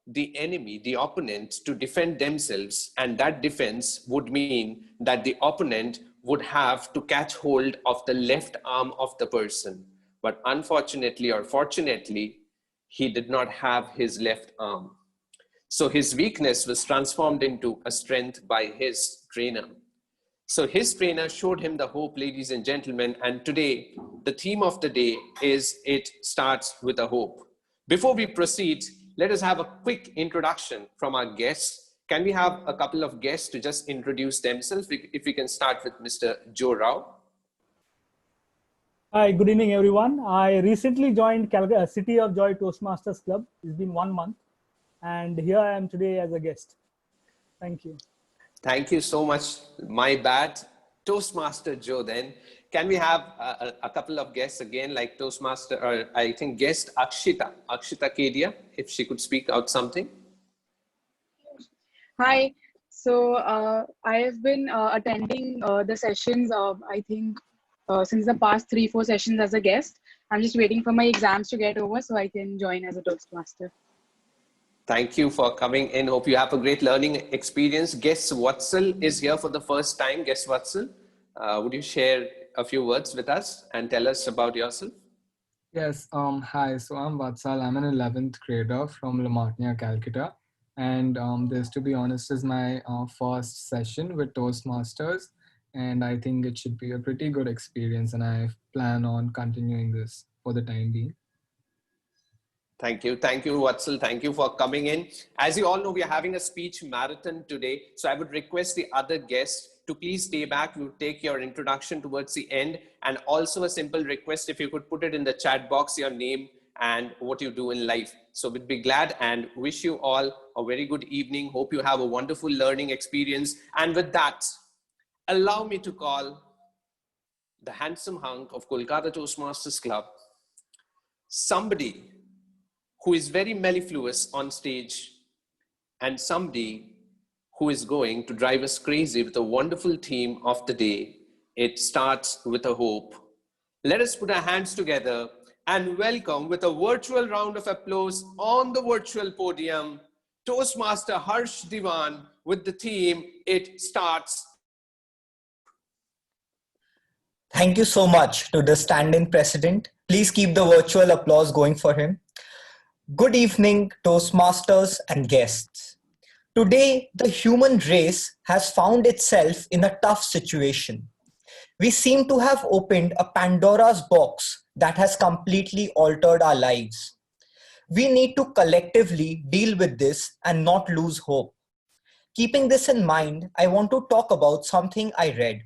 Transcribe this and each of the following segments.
the enemy, the opponent, to defend themselves, and that defense would mean that the opponent would have to catch hold of the left arm of the person. But unfortunately or fortunately, he did not have his left arm. So his weakness was transformed into a strength by his trainer. So his trainer showed him the hope, ladies and gentlemen. And today, the theme of the day is It Starts with a Hope. Before we proceed, let us have a quick introduction from our guests. Can we have a couple of guests to just introduce themselves? If we can start with Mr. Joe Rao. Hi, good evening, everyone. I recently joined City of Joy Toastmasters Club. It's been 1 month, and here I am today as a guest. Thank you. Thank you so much. My bad. Toastmaster Joe then. Can we have a couple of guests again, like Toastmaster, or I think guest Akshita Kedia, if she could speak out something. Hi. So I have been attending the sessions, I think, since the past 3-4 sessions as a guest. I'm just waiting for my exams to get over so I can join as a Toastmaster. Thank you for coming in. Hope you have a great learning experience. Guest Vatsal is here for the first time. Guest Vatsal, would you share a few words with us and tell us about yourself? Yes, hi, so I'm Vatsal. I'm an 11th grader from La Martiniere, Calcutta. And this, to be honest, is my first session with Toastmasters. And I think it should be a pretty good experience. And I plan on continuing this for the time being. Thank you. Thank you, Vatsal. Thank you for coming in. As you all know, we are having a speech marathon today. So I would request the other guests to please stay back. We'll take your introduction towards the end. And also a simple request, if you could put it in the chat box, your name and what you do in life. So we'd be glad and wish you all a very good evening. Hope you have a wonderful learning experience. And with that, allow me to call the handsome hunk of Kolkata Toastmasters Club, somebody who is very mellifluous on stage, and somebody who is going to drive us crazy with a wonderful theme of the day. It starts with a hope. Let us put our hands together and welcome with a virtual round of applause on the virtual podium, Toastmaster Harsh Diwan with the theme, It Starts. Thank you so much to the stand-in president. Please keep the virtual applause going for him. Good evening, Toastmasters and guests. Today, the human race has found itself in a tough situation. We seem to have opened a Pandora's box that has completely altered our lives. We need to collectively deal with this and not lose hope. Keeping this in mind, I want to talk about something I read.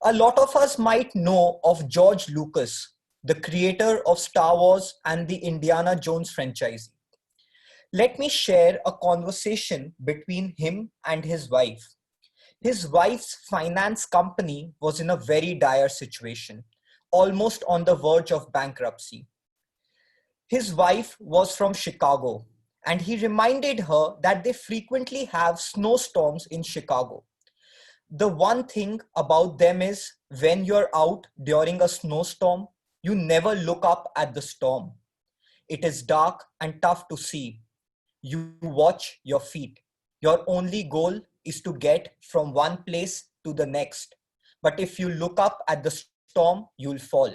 A lot of us might know of George Lucas, the creator of Star Wars and the Indiana Jones franchise. Let me share a conversation between him and his wife. His wife's finance company was in a very dire situation, almost on the verge of bankruptcy. His wife was from Chicago, and he reminded her that they frequently have snowstorms in Chicago. The one thing about them is when you're out during a snowstorm, you never look up at the storm. It is dark and tough to see. You watch your feet. Your only goal is to get from one place to the next. But if you look up at the storm, you'll fall.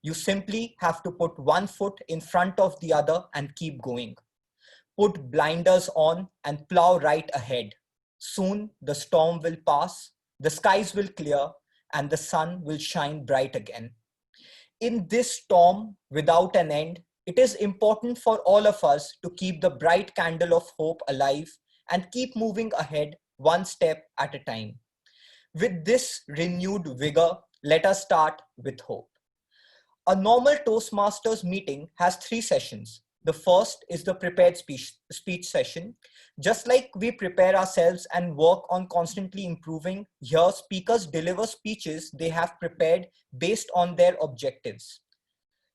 You simply have to put one foot in front of the other and keep going. Put blinders on and plow right ahead. Soon the storm will pass, the skies will clear, and the sun will shine bright again. In this storm without an end, it is important for all of us to keep the bright candle of hope alive and keep moving ahead one step at a time. With this renewed vigor, let us start with hope. A normal Toastmasters meeting has 3 sessions. The first is the prepared speech session. Just like we prepare ourselves and work on constantly improving, here speakers deliver speeches they have prepared based on their objectives.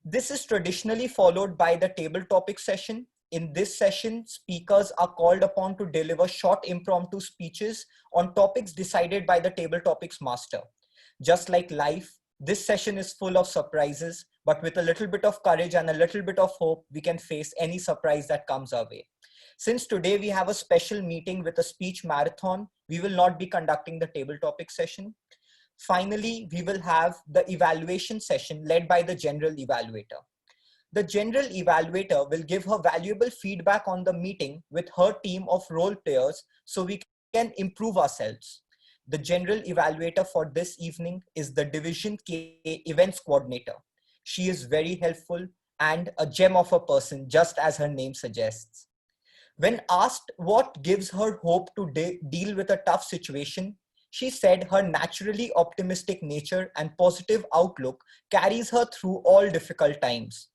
This is traditionally followed by the table topic session. In this session, speakers are called upon to deliver short impromptu speeches on topics decided by the table topics master. Just like life, this session is full of surprises, but with a little bit of courage and a little bit of hope, we can face any surprise that comes our way. Since today we have a special meeting with a speech marathon, we will not be conducting the table topic session. Finally, we will have the evaluation session led by the general evaluator. The general evaluator will give her valuable feedback on the meeting with her team of role players so we can improve ourselves. The general evaluator for this evening is the Division K events coordinator. She is very helpful and a gem of a person, just as her name suggests. When asked what gives her hope to deal with a tough situation, she said her naturally optimistic nature and positive outlook carries her through all difficult times.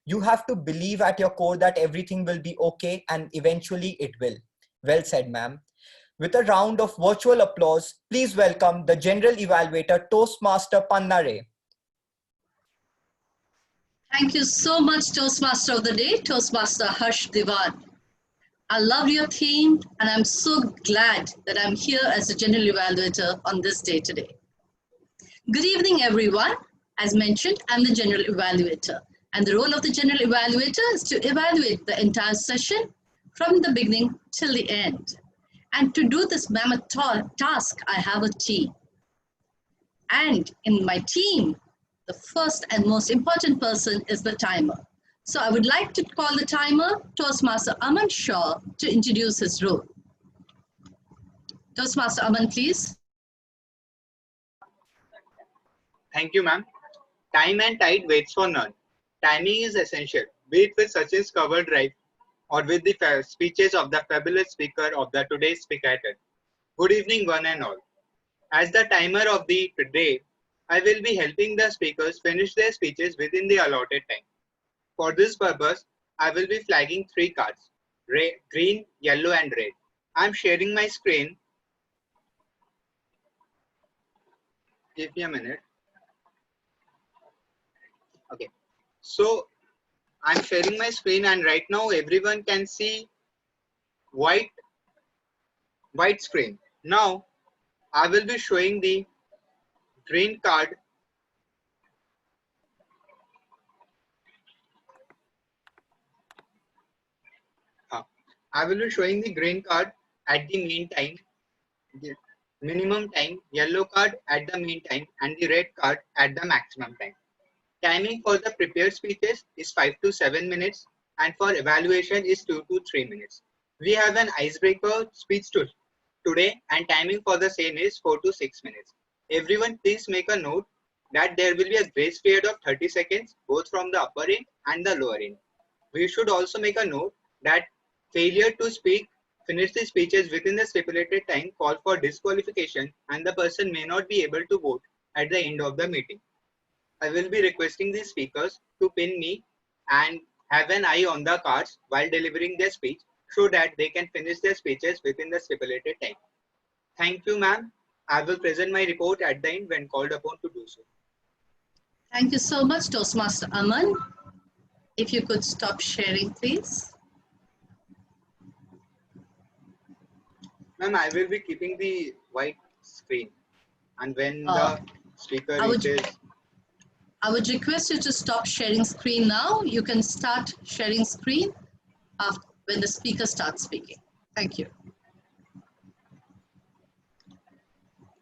You have to believe at your core that everything will be okay, and eventually it will. Well said, ma'am. With a round of virtual applause, please welcome the General Evaluator Toastmaster Pannare. Thank you so much, Toastmaster of the Day, Toastmaster Harsh Diwan. I love your theme, and I'm so glad that I'm here as the General Evaluator on this day today. Good evening, everyone. As mentioned, I'm the General Evaluator, and the role of the General Evaluator is to evaluate the entire session from the beginning till the end. And to do this mammoth task, I have a team. And in my team, the first and most important person is the timer. So I would like to call the timer Toastmaster Aman Shaw to introduce his role. Toastmaster Aman, please. Thank you, ma'am. Time and tide waits for none. Timing is essential, be it with Sachin's cover drive or with the speeches of the fabulous speaker of the today's speaker. Good evening, one and all. As the timer of the day, I will be helping the speakers finish their speeches within the allotted time. For this purpose, I will be flagging 3 cards, green, yellow and red. I am sharing my screen. Give me a minute. Okay, so I'm sharing my screen, and right now everyone can see white screen. Now I will be showing the green card. I will be showing the green card at the mean time, the minimum time, yellow card at the mean time, and the red card at the maximum time. Timing for the prepared speeches is 5 to 7 minutes, and for evaluation is 2 to 3 minutes. We have an icebreaker speech today, and timing for the same is 4 to 6 minutes. Everyone please make a note that there will be a grace period of 30 seconds, both from the upper end and the lower end. We should also make a note that failure to finish the speeches within the stipulated time call for disqualification, and the person may not be able to vote at the end of the meeting. I will be requesting the speakers to pin me and have an eye on the cards while delivering their speech so that they can finish their speeches within the stipulated time. Thank you, ma'am. I will present my report at the end when called upon to do so. Thank you so much, Toastmaster Aman. If you could stop sharing, please. Ma'am, I will be keeping the white screen, and when the speaker reaches... I would request you to stop sharing screen now. You can start sharing screen after, when the speaker starts speaking. Thank you.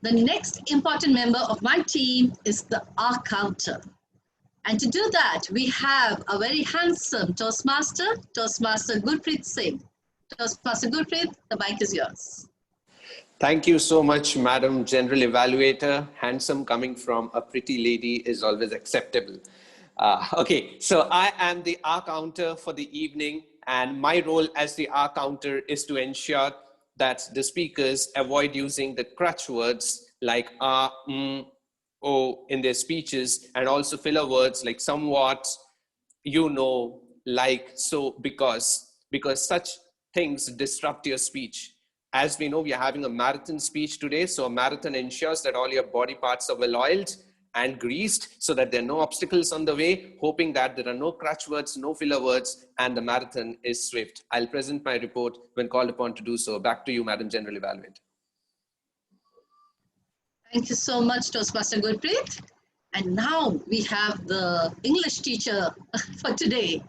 The next important member of my team is the R counter. And to do that, we have a very handsome Toastmaster, Toastmaster Gurpreet Singh. Toastmaster Gurpreet, the mic is yours. Thank you so much, Madam General Evaluator. Handsome coming from a pretty lady is always acceptable. Okay, so I am the R counter for the evening, and my role as the R counter is to ensure that the speakers avoid using the crutch words like oh in their speeches, and also filler words like somewhat, you know, like, so, because such things disrupt your speech. As we know, we are having a marathon speech today. So a marathon ensures that all your body parts are well oiled and greased so that there are no obstacles on the way, hoping that there are no crutch words, no filler words, and the marathon is swift. I'll present my report when called upon to do so. Back to you, Madam General Evaluator. Thank you so much, Toastmaster Gurpreet. And now we have the English teacher for today,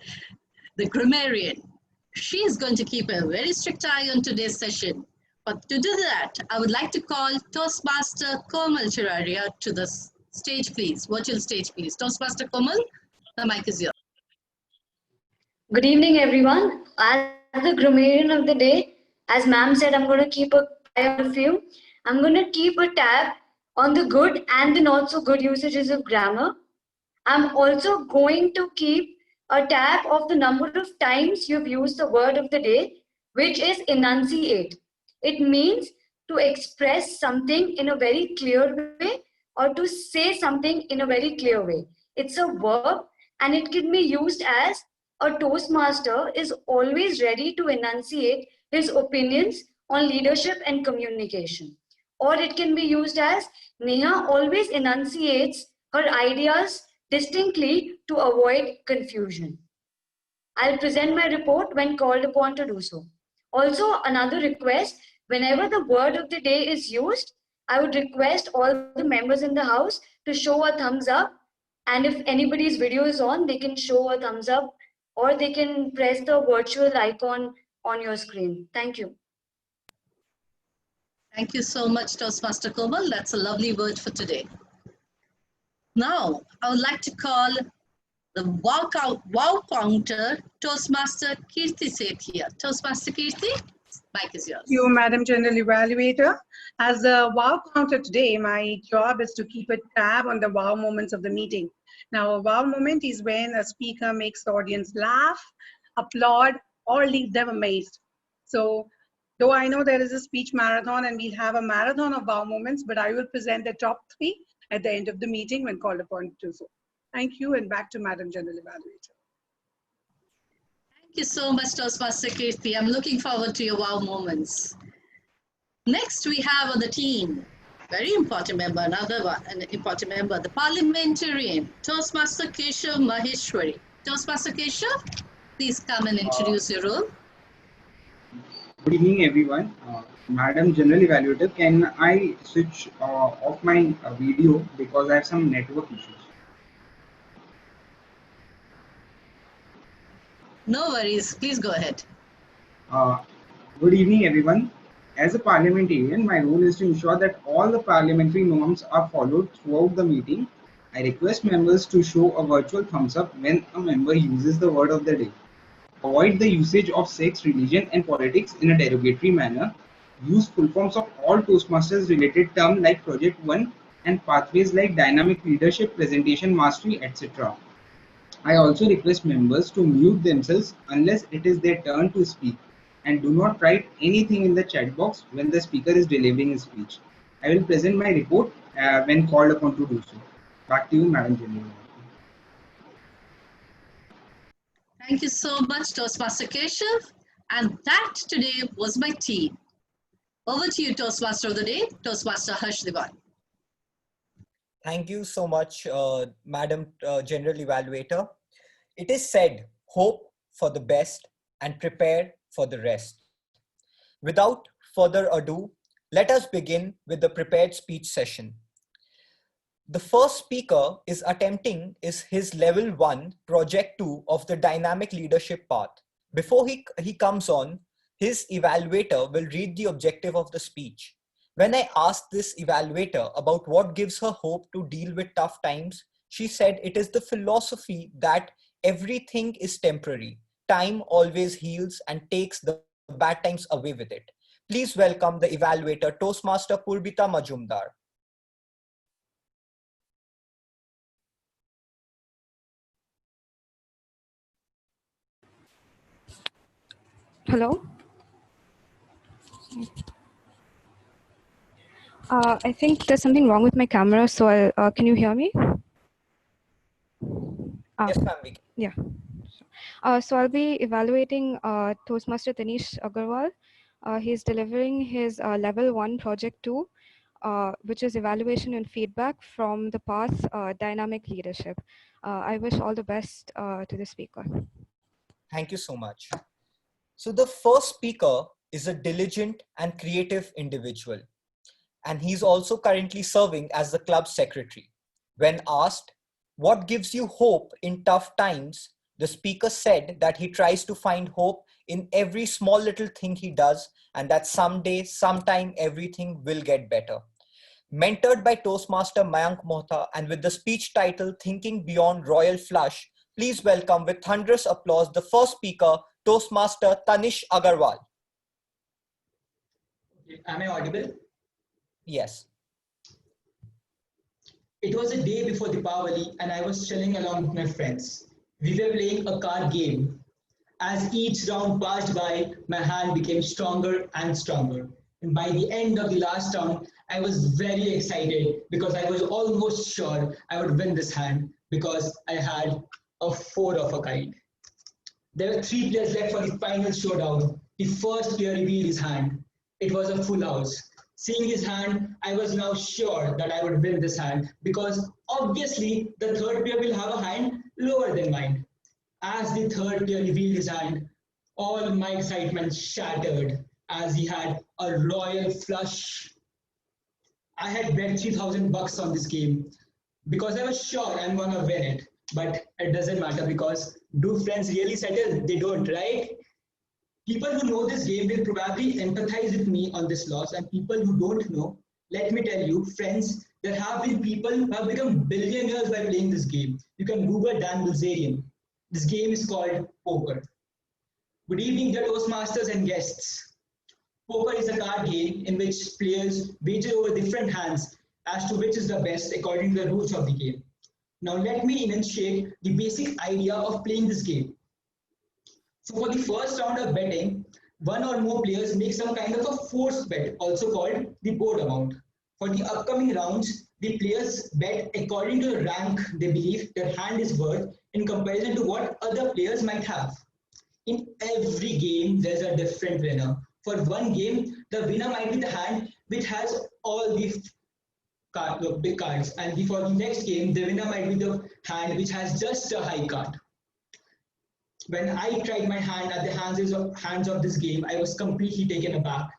the grammarian. She is going to keep a very strict eye on today's session. But to do that, I would like to call Toastmaster Komal Chiraria to the stage, please. Virtual stage, please. Toastmaster Komal, the mic is yours. Good evening, everyone. As the grammarian of the day, as ma'am said, I'm going to keep a eye on a few. I'm going to keep a tab on the good and the not so good usages of grammar. I'm also going to keep a tab of the number of times you've used the word of the day, which is enunciate. It means to express something in a very clear way or to say something in a very clear way. It's a verb and it can be used as a Toastmaster is always ready to enunciate his opinions on leadership and communication. Or it can be used as Neha always enunciates her ideas distinctly to avoid confusion. I'll present my report when called upon to do so. Also, another request, whenever the word of the day is used, I would request all the members in the house to show a thumbs up. And if anybody's video is on, they can show a thumbs up or they can press the virtual icon on your screen. Thank you. Thank you so much, Toastmaster Komal. That's a lovely word for today. Now, I would like to call the wow counter, Toastmaster Kirti Sethia. Toastmaster Kirti, mic is yours. Thank you, Madam General Evaluator. As a wow counter today, my job is to keep a tab on the wow moments of the meeting. Now, a wow moment is when a speaker makes the audience laugh, applaud, or leave them amazed. So, though I know there is a speech marathon and we'll have a marathon of wow moments, but I will present the top 3 at the end of the meeting when called upon to do so. Thank you, and back to Madam General Evaluator. Thank you so much, Toastmaster Kirti. I'm looking forward to your wow moments. Next, we have on the team, very important member, an important member, the parliamentarian, Toastmaster Keshav Maheshwari. Toastmaster Keshav, please come and introduce your role. Good evening, everyone. Madam General Evaluator, can I switch off my video because I have some network issues? No worries, please go ahead. Good evening, everyone. As a parliamentarian, my role is to ensure that all the parliamentary norms are followed throughout the meeting. I request members to show a virtual thumbs up when a member uses the word of the day. Avoid the usage of sex, religion, and politics in a derogatory manner. Use full forms of all Toastmasters related terms like Project One and pathways like dynamic leadership, presentation mastery, etc. I also request members to mute themselves unless it is their turn to speak, and do not write anything in the chat box when the speaker is delivering his speech. I will present my report when called upon to do so. Back to you, Madam General. Thank you so much, Toastmaster Keshav. And that today was my team. Over to you, Toastmaster of the Day, Toastmaster Harsh Diwan. Thank you so much, Madam General Evaluator. It is said, hope for the best and prepare for the rest. Without further ado, let us begin with the prepared speech session. The first speaker is attempting his level 1, project 2 of the dynamic leadership path. Before he comes on, his evaluator will read the objective of the speech. When I asked this evaluator about what gives her hope to deal with tough times, she said it is the philosophy that everything is temporary. Time always heals and takes the bad times away with it. Please welcome the evaluator, Toastmaster Purbita Majumdar. Hello. I think there's something wrong with my camera, so can you hear me? Yes, ma'am. Yeah. So I'll be evaluating Toastmaster Tanish Agarwal. He's delivering his level 1 project 2, which is evaluation and feedback from the path dynamic leadership. I wish all the best to the speaker. Thank you so much. So the first speaker is a diligent and creative individual, and he's also currently serving as the club secretary. When asked, what gives you hope in tough times? The speaker said that he tries to find hope in every small little thing he does, and that someday, sometime, everything will get better. Mentored by Toastmaster Mayank Mohta and with the speech title Thinking Beyond Royal Flush, please welcome with thunderous applause the first speaker, Toastmaster Tanish Agarwal. Am I audible? Yes. It was a day before Deepavali and I was chilling along with my friends. We were playing a card game. As each round passed by, my hand became stronger and stronger. And by the end of the last round, I was very excited because I was almost sure I would win this hand because I had a 4 of a kind. There were 3 players left for the final showdown. The first player revealed his hand. It was a full house. Seeing his hand, I was now sure that I would win this hand because obviously the third player will have a hand lower than mine. As the third player revealed his hand, all my excitement shattered as he had a royal flush. I had bet 3,000 bucks on this game because I was sure I'm gonna win it. But it doesn't matter because do friends really settle? They don't, right? People who know this game will probably empathize with me on this loss, and people who don't know, let me tell you, friends, there have been people who have become billionaires by playing this game. You can Google Dan Bilzerian. This game is called poker. Good evening, dear Toastmasters and guests. Poker is a card game in which players wager over different hands as to which is the best according to the rules of the game. Now let me enunciate the basic idea of playing this game. So for the first round of betting, one or more players make some kind of a forced bet, also called the board amount. For the upcoming rounds, the players bet according to the rank they believe their hand is worth in comparison to what other players might have. In every game, there's a different winner. For one game, the winner might be the hand which has all the big cards, and for the next game, the winner might be the hand which has just a high card. When I tried my hand at the hands of this game, I was completely taken aback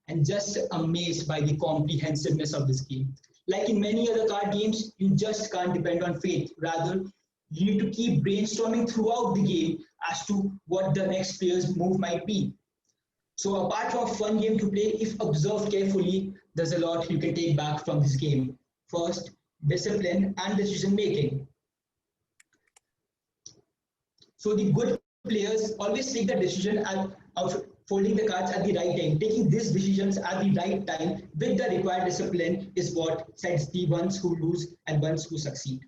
and just amazed by the comprehensiveness of this game. Like in many other card games, you just can't depend on fate. Rather, you need to keep brainstorming throughout the game as to what the next player's move might be. So apart from a fun game to play, if observed carefully, there's a lot you can take back from this game. First, discipline and decision making. So the good players always take the decision of folding the cards at the right time. Taking these decisions at the right time with the required discipline is what sets the ones who lose and ones who succeed.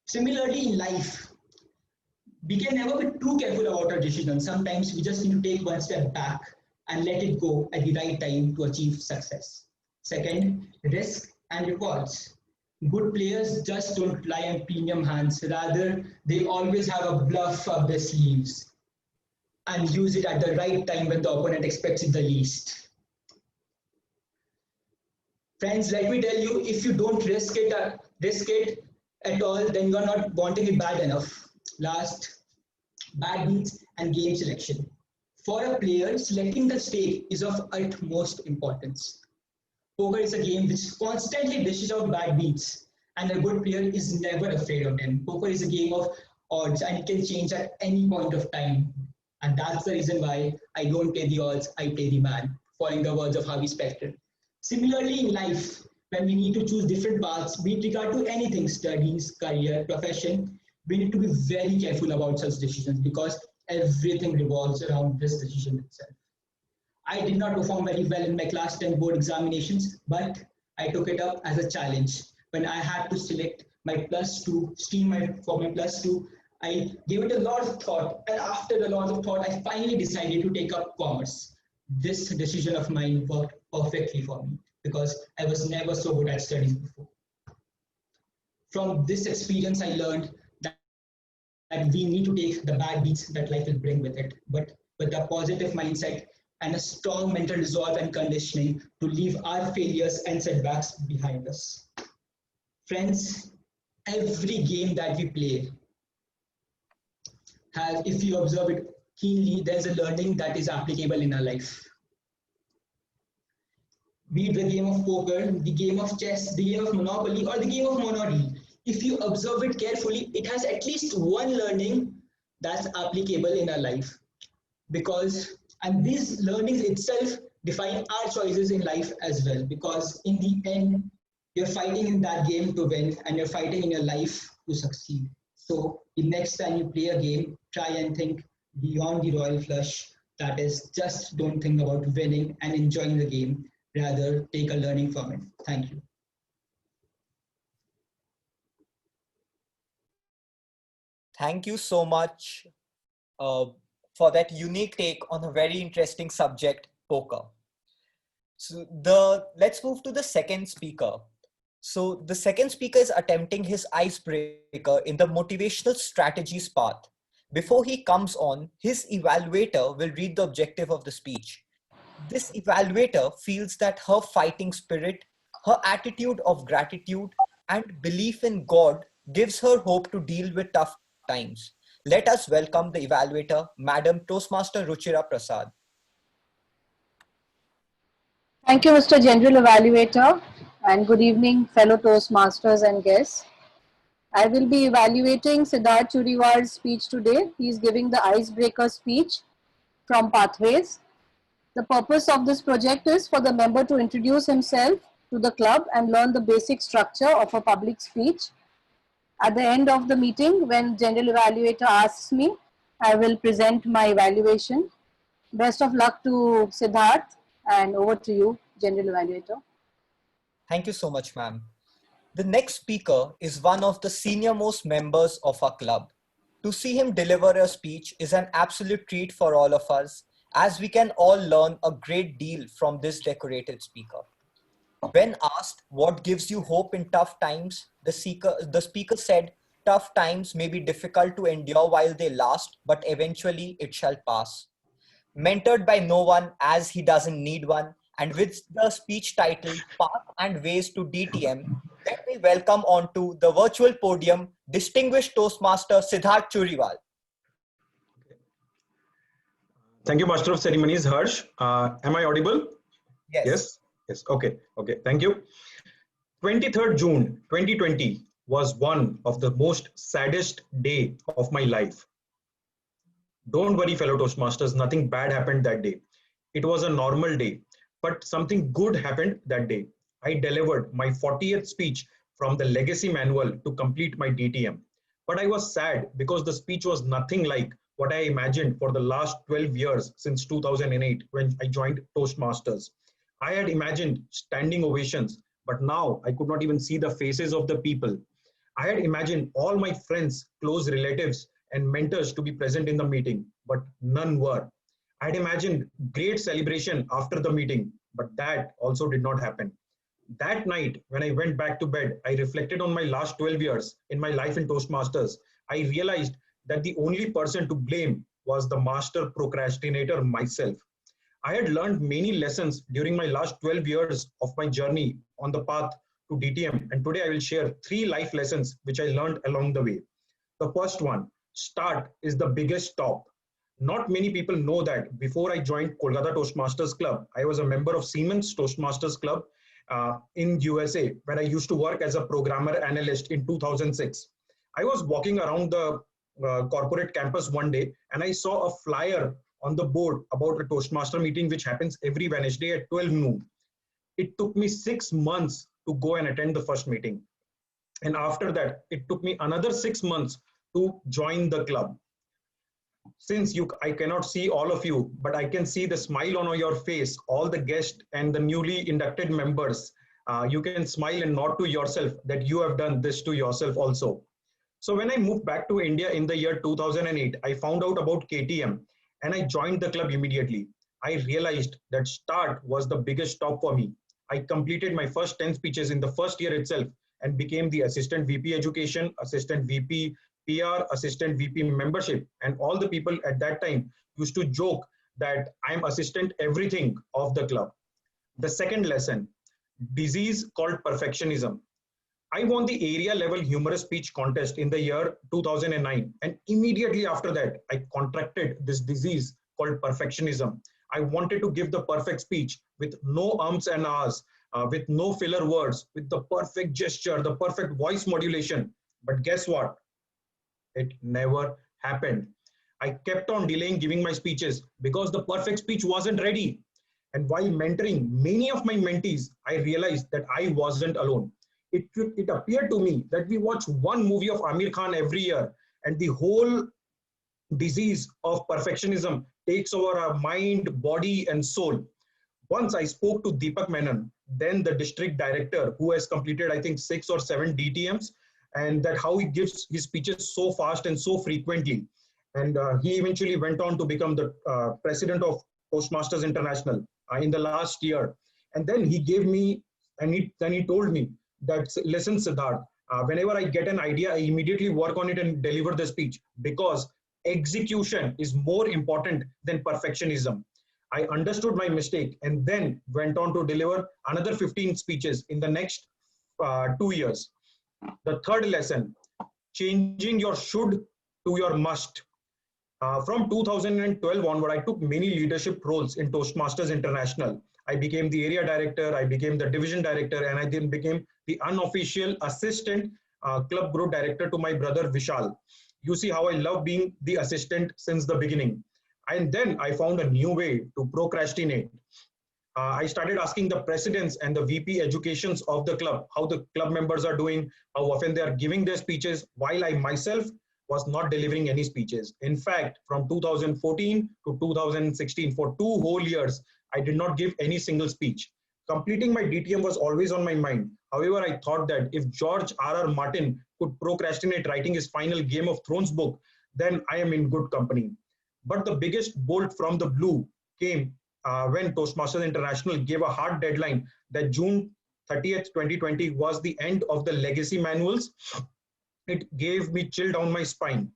Similarly in life, we can never be too careful about our decisions. Sometimes we just need to take one step back and let it go at the right time to achieve success. Second, risk and rewards. Good players just don't rely on premium hands. Rather, they always have a bluff up their sleeves and use it at the right time when the opponent expects it the least. Friends, let me tell you, if you don't risk it at all, then you're not wanting it bad enough. Last, bad beats and game selection. For a player, selecting the stake is of utmost importance. Poker is a game which constantly dishes out bad beats, and a good player is never afraid of them. Poker is a game of odds, and it can change at any point of time. And that's the reason why I don't play the odds, I play the man, following the words of Harvey Specter. Similarly in life, when we need to choose different paths, with regard to anything, studies, career, profession, we need to be very careful about such decisions because everything revolves around this decision itself. I did not perform very well in my class 10 board examinations, but I took it up as a challenge. When I had to select my +2 stream for my +2, I gave it a lot of thought, and after a lot of thought, I finally decided to take up commerce. This decision of mine worked perfectly for me because I was never so good at studies before. From this experience, I learned that we need to take the bad beats that life will bring with it, but with a positive mindset and a strong mental resolve and conditioning to leave our failures and setbacks behind us. Friends, every game that we play has, if you observe it keenly, there's a learning that is applicable in our life. Be it the game of poker, the game of chess, the game of Monopoly, or the game of Monopoly. If you observe it carefully, it has at least one learning that's applicable in our life. and these learnings itself define our choices in life as well, because in the end, you're fighting in that game to win and you're fighting in your life to succeed. So the next time you play a game, try and think beyond the royal flush. That is, just don't think about winning and enjoying the game. Rather, take a learning from it. Thank you. Thank you so much for that unique take on a very interesting subject, poker. So let's move to the second speaker. So the second speaker is attempting his icebreaker in the motivational strategies path. Before he comes on, his evaluator will read the objective of the speech. This evaluator feels that her fighting spirit, her attitude of gratitude, and belief in God gives her hope to deal with tough times. Let us welcome the evaluator, Madam Toastmaster Ruchira Prasad. Thank you, Mr. General Evaluator, and good evening, fellow Toastmasters and guests. I will be evaluating Siddharth Churiwal's speech today. He is giving the icebreaker speech from Pathways. The purpose of this project is for the member to introduce himself to the club and learn the basic structure of a public speech. At the end of the meeting, when General Evaluator asks me, I will present my evaluation. Best of luck to Siddharth, and over to you, General Evaluator. Thank you so much, ma'am. The next speaker is one of the senior most members of our club. To see him deliver a speech is an absolute treat for all of us, as we can all learn a great deal from this decorated speaker. When asked what gives you hope in tough times, the speaker said, tough times may be difficult to endure while they last, but eventually it shall pass. Mentored by no one, as he doesn't need one, and with the speech title, Path and Ways to DTM, let me welcome onto the virtual podium distinguished Toastmaster Siddharth Churiwal. Thank you, Master of Ceremonies, Harsh. Am I audible? Yes. Yes. Okay. Thank you. 23rd June 2020 was one of the most saddest day of my life. Don't worry, fellow Toastmasters, nothing bad happened that day. It was a normal day, but something good happened that day. I delivered my 40th speech from the legacy manual to complete my DTM. But I was sad because the speech was nothing like what I imagined for the last 12 years since 2008 when I joined Toastmasters. I had imagined standing ovations, but now I could not even see the faces of the people. I had imagined all my friends, close relatives, and mentors to be present in the meeting, but none were. I had imagined great celebration after the meeting, but that also did not happen. That night, when I went back to bed, I reflected on my last 12 years in my life in Toastmasters. I realized that the only person to blame was the master procrastinator myself. I had learned many lessons during my last 12 years of my journey on the path to DTM, and today I will share 3 life lessons which I learned along the way. The first one, start is the biggest stop. Not many people know that before I joined Kolkata Toastmasters Club, I was a member of Siemens Toastmasters Club in USA, where I used to work as a programmer analyst in 2006. I was walking around the corporate campus one day and I saw a flyer on the board about a Toastmaster meeting which happens every Wednesday at 12 noon. It took me 6 months to go and attend the first meeting. And after that, it took me another 6 months to join the club. Since I cannot see all of you, but I can see the smile on your face, all the guests and the newly inducted members, you can smile and nod to yourself that you have done this to yourself also. So when I moved back to India in the year 2008, I found out about KTM and I joined the club immediately. I realized that start was the biggest stop for me. I completed my first 10 speeches in the first year itself and became the Assistant VP Education, Assistant VP PR, Assistant VP Membership, and all the people at that time used to joke that I'm Assistant everything of the club. The second lesson, disease called perfectionism. I won the area level humorous speech contest in the year 2009, and immediately after that, I contracted this disease called perfectionism. I wanted to give the perfect speech with no ums and ahs, with no filler words, with the perfect gesture, the perfect voice modulation. But guess what? It never happened. I kept on delaying giving my speeches because the perfect speech wasn't ready. And while mentoring many of my mentees, I realized that I wasn't alone. It appeared to me that we watch one movie of Amir Khan every year, and the whole disease of perfectionism takes over our mind, body, and soul. Once I spoke to Deepak Menon, then the district director, who has completed, I think, 6 or 7 DTMs, and that how he gives his speeches so fast and so frequently. And he eventually went on to become the president of Toastmasters International in the last year. And then he gave me, and then he told me that, listen, Siddharth, whenever I get an idea, I immediately work on it and deliver the speech, because execution is more important than perfectionism. I understood my mistake and then went on to deliver another 15 speeches in the next 2 years. The third lesson, changing your should to your must. From 2012 onward, I took many leadership roles in Toastmasters International. I became the area director, I became the division director, and I then became the unofficial assistant club group director to my brother Vishal. You see how I love being the assistant since the beginning. And then I found a new way to procrastinate. I started asking the presidents and the VP educations of the club, how the club members are doing, how often they are giving their speeches, while I myself was not delivering any speeches. In fact, from 2014 to 2016, for 2 whole years, I did not give any single speech. Completing my DTM was always on my mind. However, I thought that if George R.R. Martin could procrastinate writing his final Game of Thrones book, then I am in good company. But the biggest bolt from the blue came when Toastmasters International gave a hard deadline that June 30th, 2020 was the end of the legacy manuals. It gave me chill down my spine.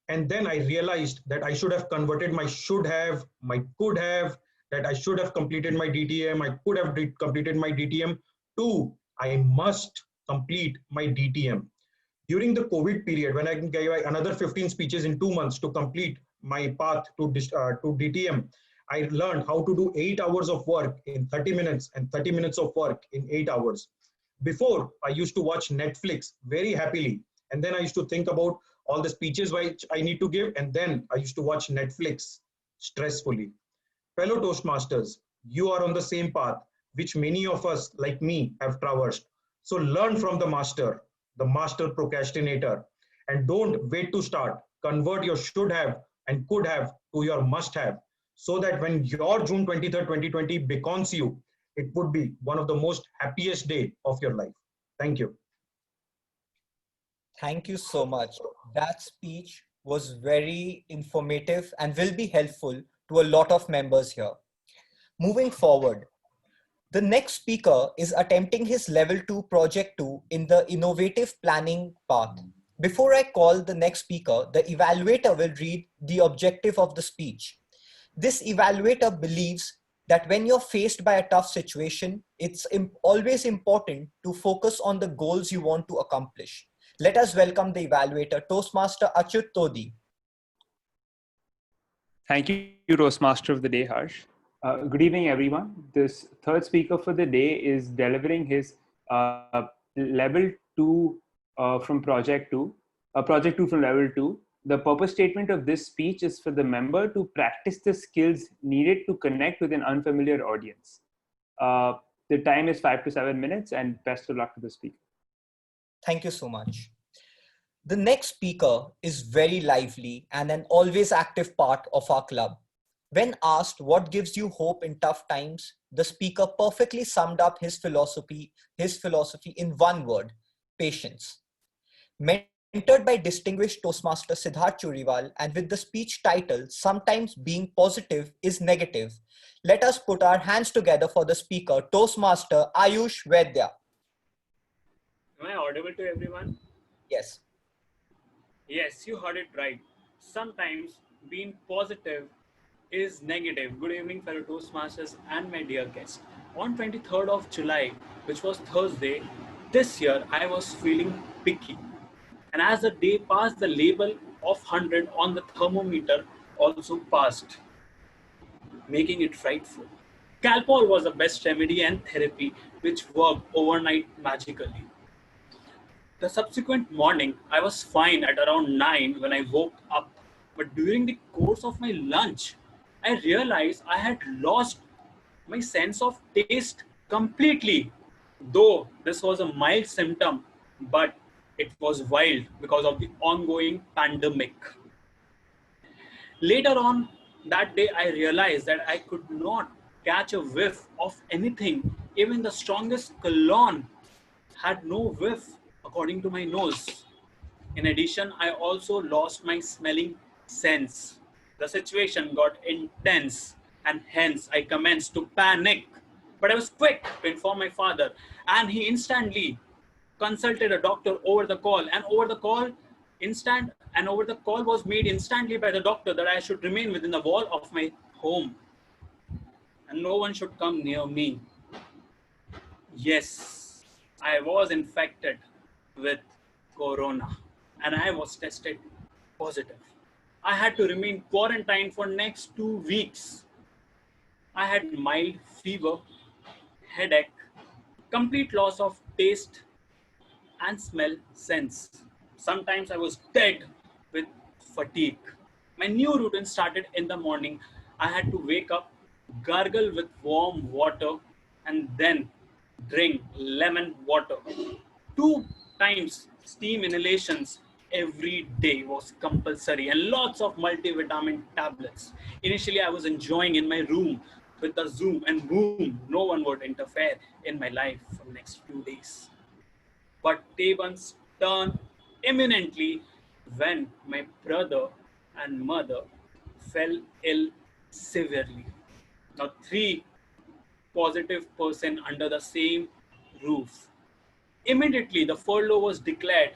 And then I realized that I should have converted my should have, my could have, that I should have completed my DTM, I could have completed my DTM, to I must complete my DTM. During the COVID period, when I gave another 15 speeches in 2 months to complete my path to DTM, I learned how to do 8 hours of work in 30 minutes and 30 minutes of work in 8 hours. Before, I used to watch Netflix very happily. And then I used to think about all the speeches which I need to give. And then I used to watch Netflix stressfully. Fellow Toastmasters, you are on the same path, which many of us like me have traversed. So learn from the master procrastinator, and don't wait to start. Convert your should have and could have to your must have, so that when your June 23rd, 2020 beckons you, it would be one of the most happiest day of your life. Thank you. Thank you so much. That speech was very informative and will be helpful to a lot of members here. Moving forward, the next speaker is attempting his level 2 project 2 in the innovative planning path. Before I call the next speaker, the evaluator will read the objective of the speech. This evaluator believes that when you're faced by a tough situation, it's always important to focus on the goals you want to accomplish. Let us welcome the evaluator, Toastmaster Achyut Todi. Thank you, Toastmaster of the Day, Harsh. Good evening, everyone. This third speaker for the day is delivering his level 2 from project 2, project 2 from level 2. The purpose statement of this speech is for the member to practice the skills needed to connect with an unfamiliar audience. The time is 5 to 7 minutes, and best of luck to the speaker. Thank you so much. The next speaker is very lively and an always active part of our club. When asked what gives you hope in tough times, the speaker perfectly summed up his philosophy in one word: patience. Mentored by distinguished Toastmaster Siddharth Churiwal, and with the speech title, "Sometimes Being Positive is Negative," let us put our hands together for the speaker, Toastmaster Ayush Vaidya. Am I audible to everyone? Yes. Yes, you heard it right. Sometimes being positive is negative. Good evening, fellow Toastmasters and my dear guests. On 23rd of July, which was Thursday, this year I was feeling picky. And as the day passed, the label of 100 on the thermometer also passed, making it frightful. Calpol was the best remedy and therapy which worked overnight magically. The subsequent morning, I was fine at around 9 when I woke up But during the course of my lunch, I realized I had lost my sense of taste completely. Though this was a mild symptom, but it was wild because of the ongoing pandemic. Later on that day, I realized that I could not catch a whiff of anything. Even the strongest cologne had no whiff according to my nose. In addition, I also lost my smelling sense. The situation got intense and hence I commenced to panic. But I was quick to inform my father and he instantly consulted a doctor over the call, and over the call was made instantly by the doctor that I should remain within the wall of my home and no one should come near me. Yes, I was infected with corona and I was tested positive. I had to remain quarantined for next 2 weeks. I had mild fever, headache, complete loss of taste and smell sense. Sometimes I was dead with fatigue. My new routine started in the morning. I had to wake up, gargle with warm water, and then drink lemon water. 2 times steam inhalations every day was compulsory, and lots of multivitamin tablets. Initially, I was enjoying in my room with the Zoom and boom, no one would interfere in my life for the next few days. But tables turned imminently when my brother and mother fell ill severely. Now, 3 positive person under the same roof. Immediately, the furlough was declared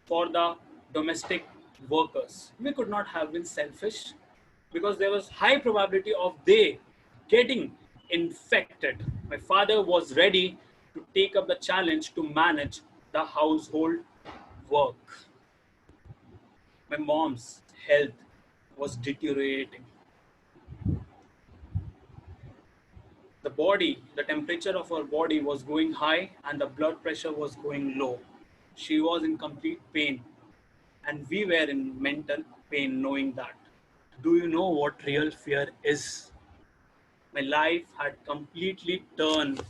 for the domestic workers. We could not have been selfish because there was high probability of they getting infected. My father was ready to take up the challenge to manage the household work. My mom's health was deteriorating. The temperature of her body was going high and the blood pressure was going low. She was in complete pain and we were in mental pain knowing that. Do you know what real fear is? My life had completely turned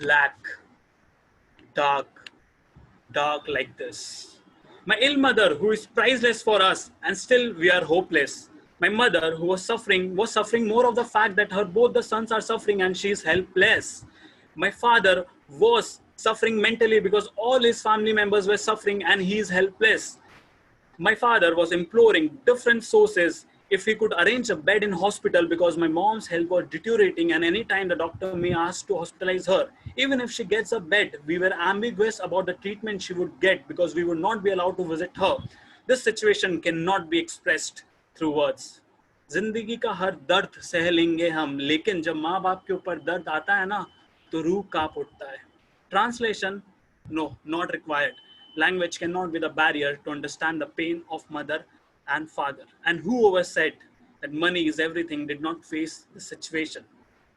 black, dark like this. My ill mother, who is priceless for us, and still we are hopeless. My mother, who was suffering more of the fact that both the sons are suffering and she is helpless. My father was suffering mentally because all his family members were suffering and he is helpless. My father was imploring different sources if he could arrange a bed in hospital because my mom's health was deteriorating and anytime the doctor may ask to hospitalize her. Even if she gets a bed, we were ambiguous about the treatment she would get because we would not be allowed to visit her. This situation cannot be expressed through words. जिंदगी का हर दर्द सह लेंगे हम, लेकिन जब माँ बाप के ऊपर दर्द आता है ना, तो रूह कांप उठता है. Translation, no, not required. Language cannot be the barrier to understand the pain of mother and father. And whoever said that money is everything did not face the situation.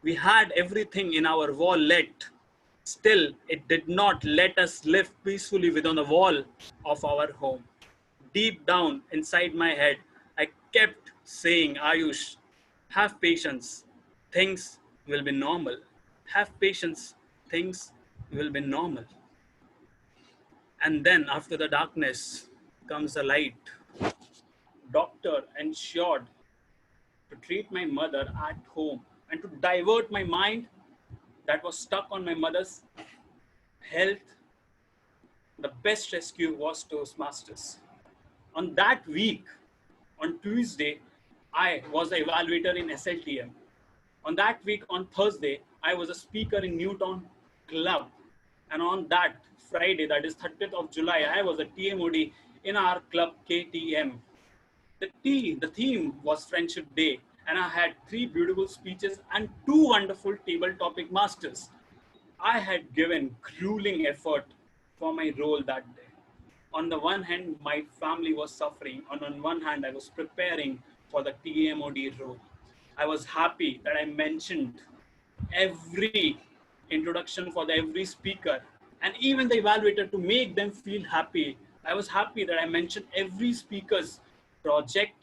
We had everything in our wallet. Still, it did not let us live peacefully within the wall of our home. Deep down inside my head, I kept saying, Ayush, have patience. Things will be normal. Have patience. Things will be normal. And then after the darkness comes the light. Doctor ensured to treat my mother at home and to divert my mind that was stuck on my mother's health. The best rescue was Toastmasters. On that week, on Tuesday, I was the evaluator in SLTM. On that week, on Thursday, I was a speaker in Newtown Club. And on that Friday, that is 30th of July, I was a TMOD in our club KTM. The theme was Friendship Day, and I had 3 beautiful speeches and 2 wonderful table topic masters. I had given grueling effort for my role that day. On the one hand, my family was suffering, and on one hand, I was preparing for the TMOD role. I was happy that I mentioned every introduction for every speaker and even the evaluator to make them feel happy. I was happy that I mentioned every speaker's project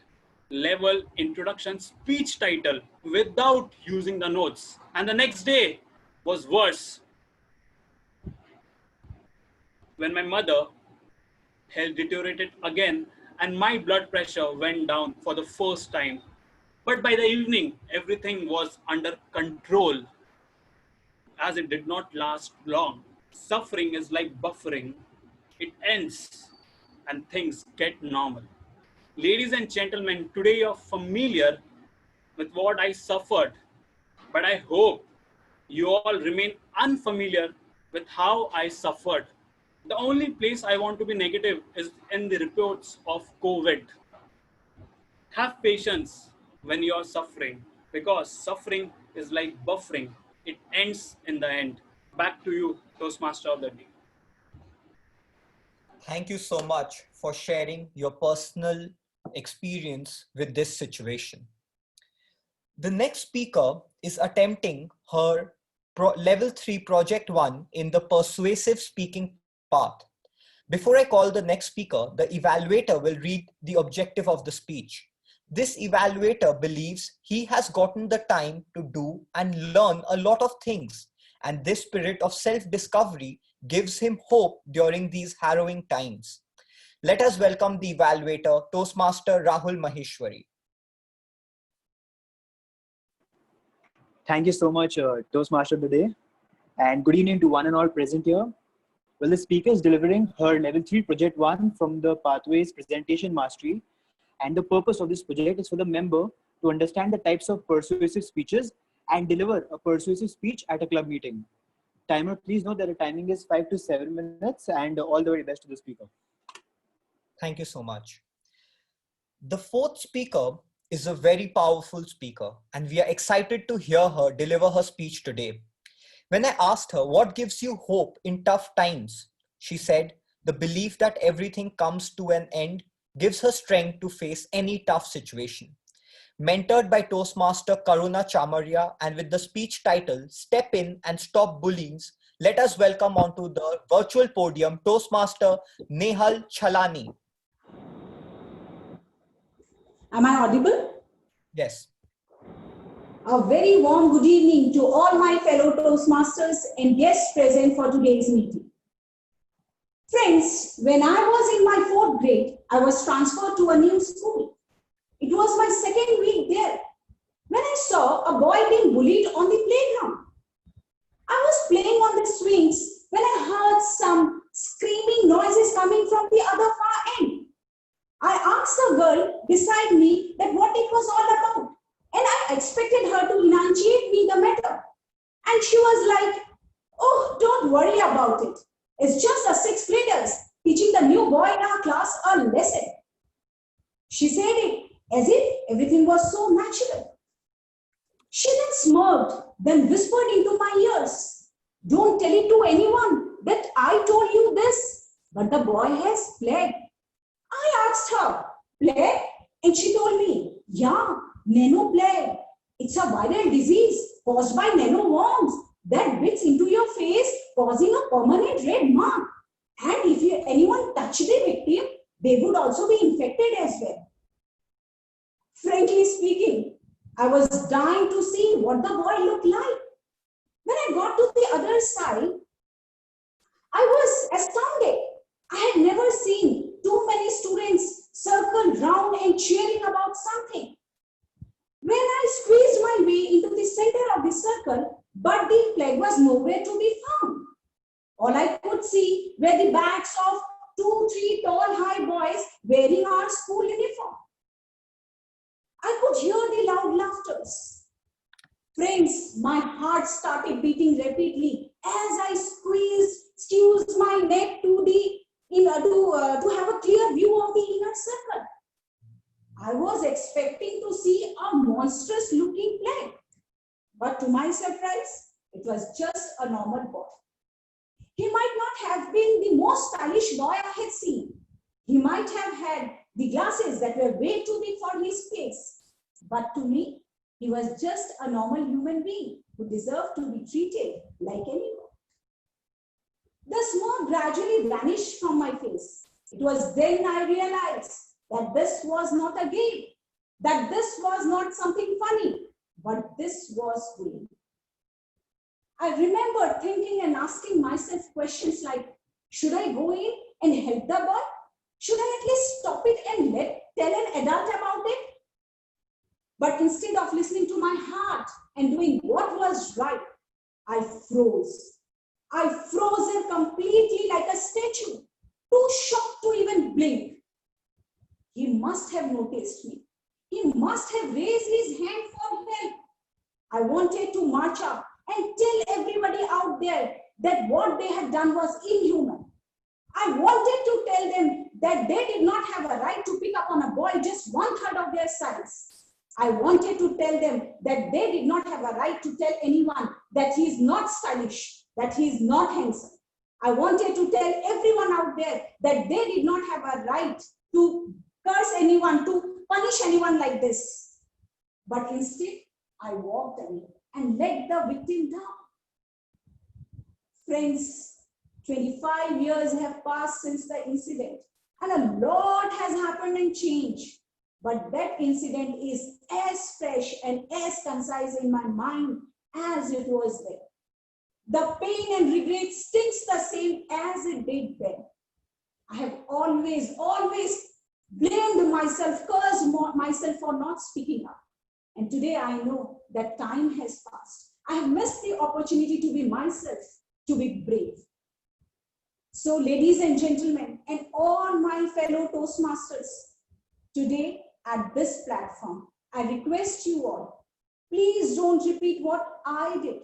level introduction speech title without using the notes. And the next day was worse. When my mother health deteriorated again and my blood pressure went down for the first time. But by the evening, everything was under control, as it did not last long. Suffering is like buffering. It ends and things get normal. Ladies and gentlemen, today you're familiar with what I suffered, but I hope you all remain unfamiliar with how I suffered. The only place I want to be negative is in the reports of COVID. Have patience when you are suffering, because suffering is like buffering. It ends in the end. Back to you, Toastmaster of the Day. Thank you so much for sharing your personal experience with this situation. The next speaker is attempting her level 3 project 1 in the persuasive speaking path. Before I call the next speaker, the evaluator will read the objective of the speech. This evaluator believes he has gotten the time to do and learn a lot of things, and this spirit of self-discovery gives him hope during these harrowing times. Let us welcome the evaluator, Toastmaster Rahul Maheshwari. Thank you so much, Toastmaster of the Day, and good evening to one and all present here. Well, the speaker is delivering her level 3 project 1 from the Pathways Presentation Mastery, and the purpose of this project is for the member to understand the types of persuasive speeches and deliver a persuasive speech at a club meeting. Timer, please note that the timing is 5 to 7 minutes, and all the very best to the speaker. Thank you so much. The fourth speaker is a very powerful speaker, and we are excited to hear her deliver her speech today. When I asked her, what gives you hope in tough times? She said, the belief that everything comes to an end gives her strength to face any tough situation. Mentored by Toastmaster Karuna Chamaria and with the speech title, Step In and Stop Bullying, let us welcome onto the virtual podium Toastmaster Nehal Chalani. Am I audible? Yes. A very warm good evening to all my fellow Toastmasters and guests present for today's meeting. Friends, when I was in my 4th grade, I was transferred to a new school. It was my 2nd week there when I saw a boy being bullied on the playground. I was playing on the swings when I heard some screaming noises coming from the other far end. I asked a girl beside me that what it was all about, and I expected her to enunciate me the matter. And she was like, oh, don't worry about it. It's just the 6th graders teaching the new boy in our class a lesson. She said it as if everything was so natural. She then smirked, then whispered into my ears, don't tell it to anyone that I told you this, but the boy has fled. I asked her, plague? And she told me, yeah, nano plague. It's a viral disease caused by nanoworms that bits into your face, causing a permanent red mark. And if anyone touched the victim, they would also be infected as well. Frankly speaking, I was dying to see what the boy looked like. When I got to the other side, I was astounded. I had never seen too many students circle round and cheering about something. When I squeezed my way into the center of the circle, but the flag was nowhere to be found. All I could see were the backs of 2-3 tall high boys wearing our school uniform. I could hear the loud laughters. Friends, my heart started beating rapidly as I squeezed my neck to have a clear view of the inner circle. I was expecting to see a monstrous looking plague, but to my surprise, it was just a normal boy. He might not have been the most stylish boy I had seen. He might have had the glasses that were way too big for his face. But to me, he was just a normal human being who deserved to be treated like anyone. The smirk gradually vanished from my face. It was then I realized that this was not a game. that this was not something funny, but this was bullying. I remember thinking and asking myself questions like, should I go in and help the boy? Should I at least stop it and tell an adult about it? But instead of listening to my heart and doing what was right, I froze. I frozen completely like a statue, too shocked to even blink. He must have noticed me. He must have raised his hand for help. I wanted to march up and tell everybody out there that what they had done was inhuman. I wanted to tell them that they did not have a right to pick up on a boy just 1/3 of their size. I wanted to tell them that they did not have a right to tell anyone that he is not stylish, that he is not handsome. I wanted to tell everyone out there that they did not have a right to curse anyone, to punish anyone like this. But instead, I walked away and let the victim down. Friends, 25 years have passed since the incident, and a lot has happened and changed. But that incident is as fresh and as concise in my mind as it was then. The pain and regret stings the same as it did then. I have always blamed myself, cursed myself for not speaking up. And today I know that time has passed. I have missed the opportunity to be myself, to be brave. So ladies and gentlemen, and all my fellow Toastmasters, today at this platform, I request you all, please don't repeat what I did.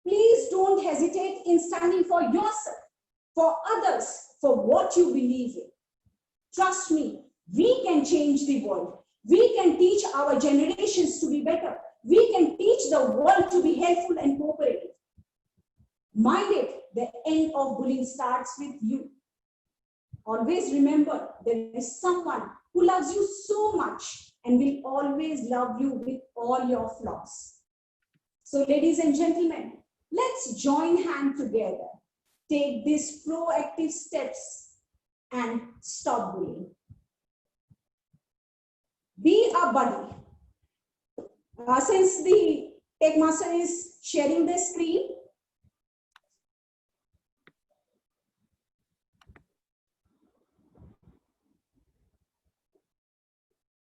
Please don't hesitate in standing for yourself, for others, for what you believe in. Trust me, we can change the world. We can teach our generations to be better. We can teach the world to be helpful and cooperative. Mind it, the end of bullying starts with you. Always remember, there is someone who loves you so much and will always love you with all your flaws. So ladies and gentlemen, let's join hands together, take these proactive steps and stop bullying. Be a buddy. Since the Tech Master is sharing the screen,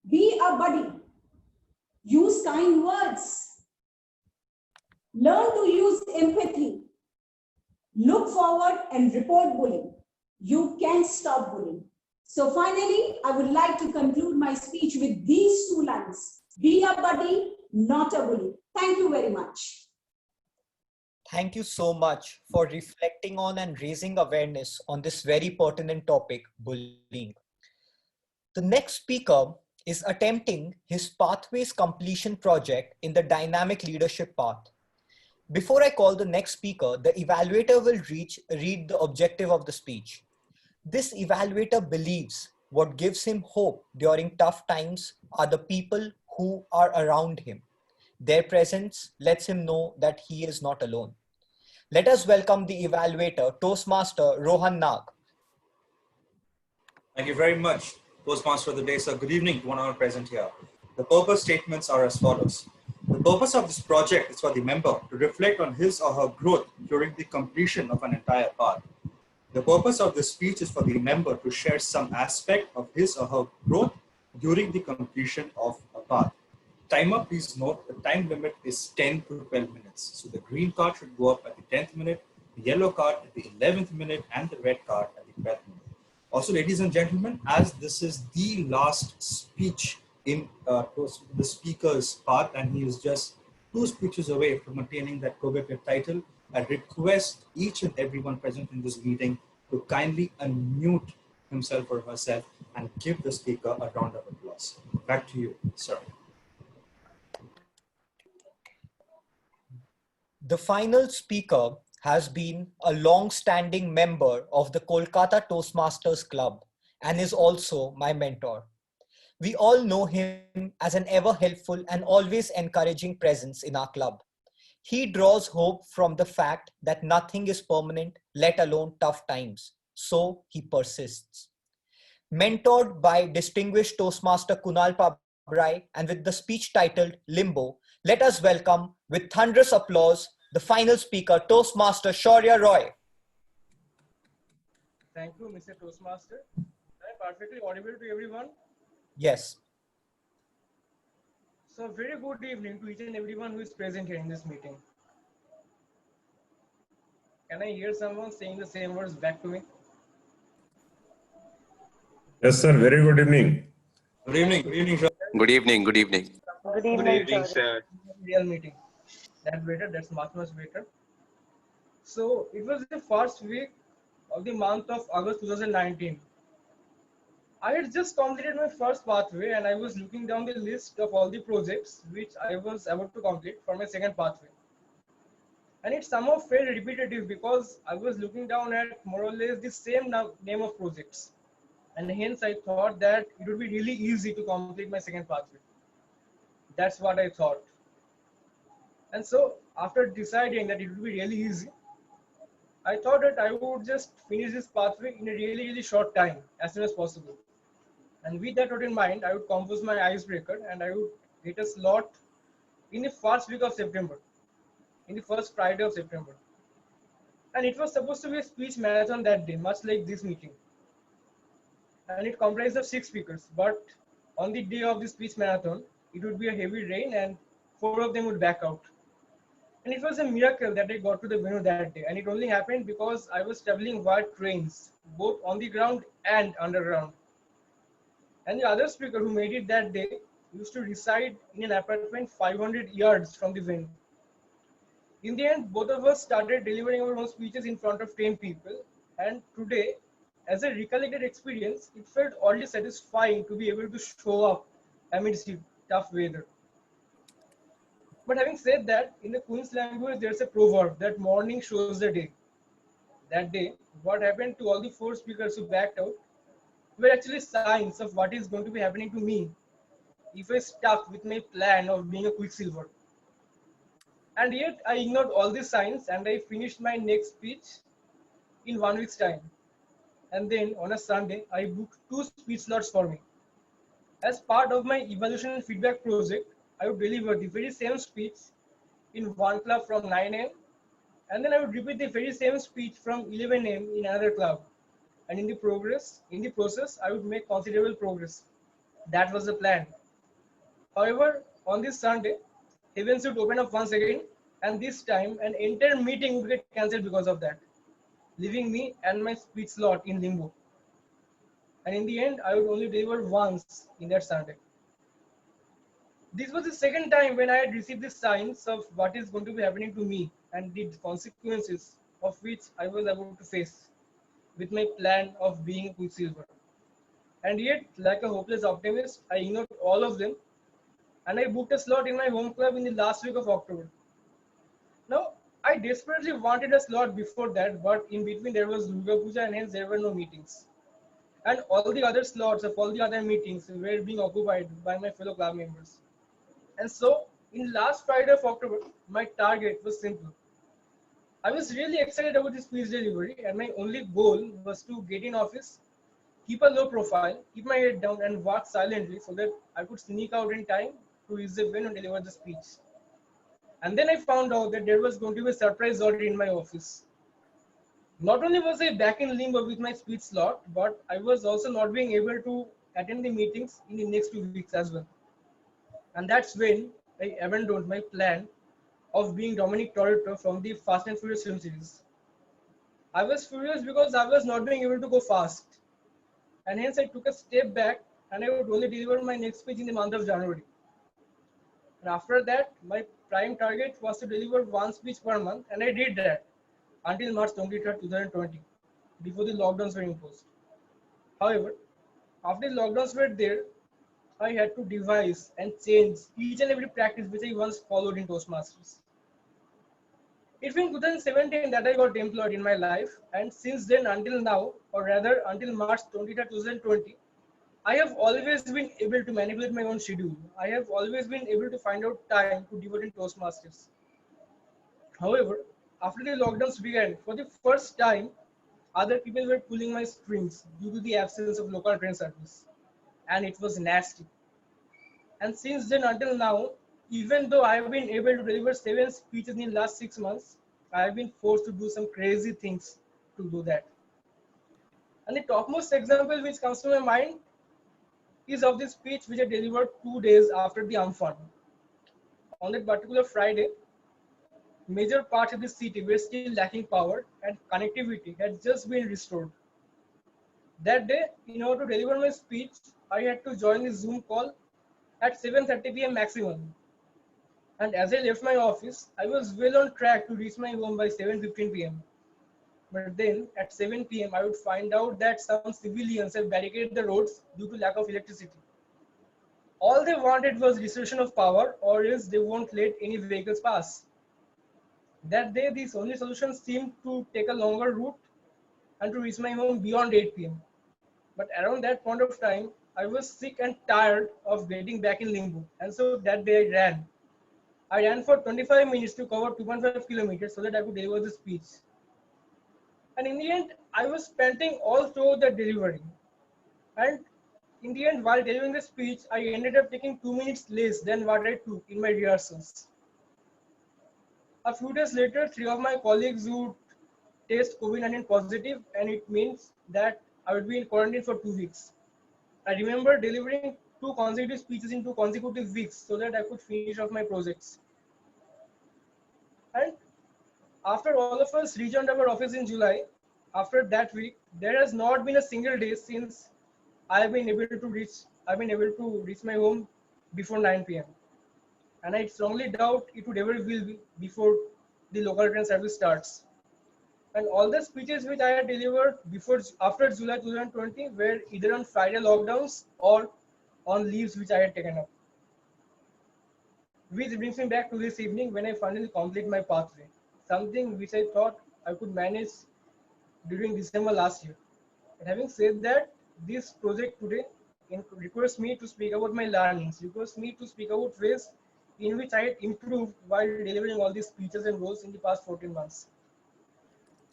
be a buddy. Use kind words. Learn to use empathy. Look forward and report bullying. You can stop bullying. So finally, I would like to conclude my speech with these 2 lines. Be a buddy, not a bully. Thank you very much. Thank you so much for reflecting on and raising awareness on this very pertinent topic, bullying. The next speaker is attempting his Pathways Completion project in the dynamic leadership path. Before I call the next speaker, the evaluator will read the objective of the speech. This evaluator believes what gives him hope during tough times are the people who are around him. Their presence lets him know that he is not alone. Let us welcome the evaluator, Toastmaster Rohan Nag. Thank you very much, Toastmaster of the day, sir. Good evening to one all present here. The purpose statements are as follows. The purpose of this project is for the member to reflect on his or her growth during the completion of an entire path. The purpose of this speech is for the member to share some aspect of his or her growth during the completion of a path. Timer, please note the time limit is 10 to 12 minutes. So the green card should go up at the 10th minute, the yellow card at the 11th minute, and the red card at the 12th minute. Also, ladies and gentlemen, as this is the last speech in the speaker's part, and he is just 2 speeches away from attaining that coveted title, I request each and everyone present in this meeting to kindly unmute himself or herself and give the speaker a round of applause. Back to you, sir. The final speaker has been a long-standing member of the Kolkata Toastmasters Club and is also my mentor. We all know him as an ever helpful and always encouraging presence in our club. He draws hope from the fact that nothing is permanent, let alone tough times. So he persists. Mentored by distinguished Toastmaster Kunal Brai, and with the speech titled Limbo, let us welcome with thunderous applause the final speaker, Toastmaster Shaurya Roy. Thank you, Mr. Toastmaster. Am I perfectly audible to everyone? Yes. So, very good evening to each and everyone who is present here in this meeting. Can I hear someone saying the same words back to me? Yes, sir. Very good evening. Good evening. Good evening, sir. Good evening. Good evening. Good evening, sir. Real meeting. That's better. That's much better. So, it was the first week of the month of August 2019. I had just completed my first pathway and I was looking down the list of all the projects which I was about to complete for my second pathway. And it somehow felt repetitive because I was looking down at more or less the same name of projects. And hence I thought that it would be really easy to complete my second pathway. That's what I thought. And so after deciding that it would be really easy, I thought that I would just finish this pathway in a really short time, as soon as possible. And with that thought in mind, I would compose my icebreaker and I would get a slot in the first week of September, in the first Friday of September. And it was supposed to be a speech marathon that day, much like this meeting. And it comprised of 6 speakers, but on the day of the speech marathon, it would be a heavy rain and 4 of them would back out. And it was a miracle that I got to the venue that day. And it only happened because I was traveling via trains, both on the ground and underground. And the other speaker who made it that day used to reside in an apartment 500 yards from the venue. In the end, both of us started delivering our own speeches in front of 10 people. And today, as a recollected experience, it felt oddly satisfying to be able to show up amidst the tough weather. But having said that, in the Queen's language, there's a proverb that morning shows the day. That day, what happened to all the 4 speakers who backed out were actually signs of what is going to be happening to me if I stuck with my plan of being a quicksilver. And yet, I ignored all these signs and I finished my next speech in 1 week's time. And then on a Sunday, I booked 2 speech slots for me. As part of my evaluation and feedback project, I would deliver the very same speech in one club from 9 a.m. and then I would repeat the very same speech from 11 a.m. in another club. And in the process, I would make considerable progress. That was the plan. However, on this Sunday, heavens would open up once again, and this time an entire meeting would get cancelled because of that, leaving me and my speech slot in limbo. And in the end, I would only deliver once in that Sunday. This was the second time when I had received the signs of what is going to be happening to me and the consequences of which I was about to face with my plan of being quicksilver. And yet, like a hopeless optimist, I ignored all of them and I booked a slot in my home club in the last week of October. Now, I desperately wanted a slot before that, but in between there was Durga Puja and hence there were no meetings. And all the other slots of all the other meetings were being occupied by my fellow club members. And so, in last Friday of October, my target was simple. I was really excited about this speech delivery and my only goal was to get in office, keep a low profile, keep my head down and work silently so that I could sneak out in time to reach the venue and deliver the speech. And then I found out that there was going to be a surprise order in my office. Not only was I back in limbo with my speech slot, but I was also not being able to attend the meetings in the next 2 weeks as well. And that's when I abandoned my plan of being Dominic Toretto from the Fast and Furious film series. I was furious because I was not being able to go fast. And hence I took a step back and I would only deliver my next speech in the month of January. And after that, my prime target was to deliver 1 speech per month, and I did that until March 23rd, 2020, before the lockdowns were imposed. However, after the lockdowns were there, I had to devise and change each and every practice which I once followed in Toastmasters. It's been 2017 that I got employed in my life, and since then until now, or rather until March 23rd, 2020, I have always been able to manipulate my own schedule. I have always been able to find out time to devote in Toastmasters. However, after the lockdowns began, for the first time, other people were pulling my strings due to the absence of local train service. And it was nasty. And since then until now, even though I have been able to deliver 7 speeches in the last 6 months, I have been forced to do some crazy things to do that. And the topmost example which comes to my mind is of the speech which I delivered 2 days after the Amphan. On that particular Friday, major parts of the city were still lacking power and connectivity had just been restored. That day, in order to deliver my speech, I had to join the Zoom call at 7:30 p.m. maximum. And as I left my office, I was well on track to reach my home by 7:15 p.m. But then at 7 p.m., I would find out that some civilians have barricaded the roads due to lack of electricity. All they wanted was restoration of power, or else they won't let any vehicles pass. That day, the only solution seemed to take a longer route and to reach my home beyond 8 p.m. But around that point of time, I was sick and tired of getting back in limbo. And so that day I ran. I ran for 25 minutes to cover 2.5 kilometers so that I could deliver the speech. And in the end, I was panting all through the delivery. And in the end, while delivering the speech, I ended up taking 2 minutes less than what I took in my rehearsals. A few days later, 3 of my colleagues would test COVID-19 positive, and it means that I would be in quarantine for 2 weeks. I remember delivering 2 consecutive speeches in 2 consecutive weeks so that I could finish off my projects. And after all of us rejoined our office in July, after that week, there has not been a single day since I've been able to reach my home before 9 p.m. And I strongly doubt it would ever will be before the local train service starts. And all the speeches which I had delivered after July 2020 were either on Friday lockdowns or on leaves which I had taken up. Which brings me back to this evening when I finally complete my pathway, something which I thought I could manage during December last year. But having said that, this project today requires me to speak about my learnings, requires me to speak about ways in which I had improved while delivering all these speeches and roles in the past 14 months.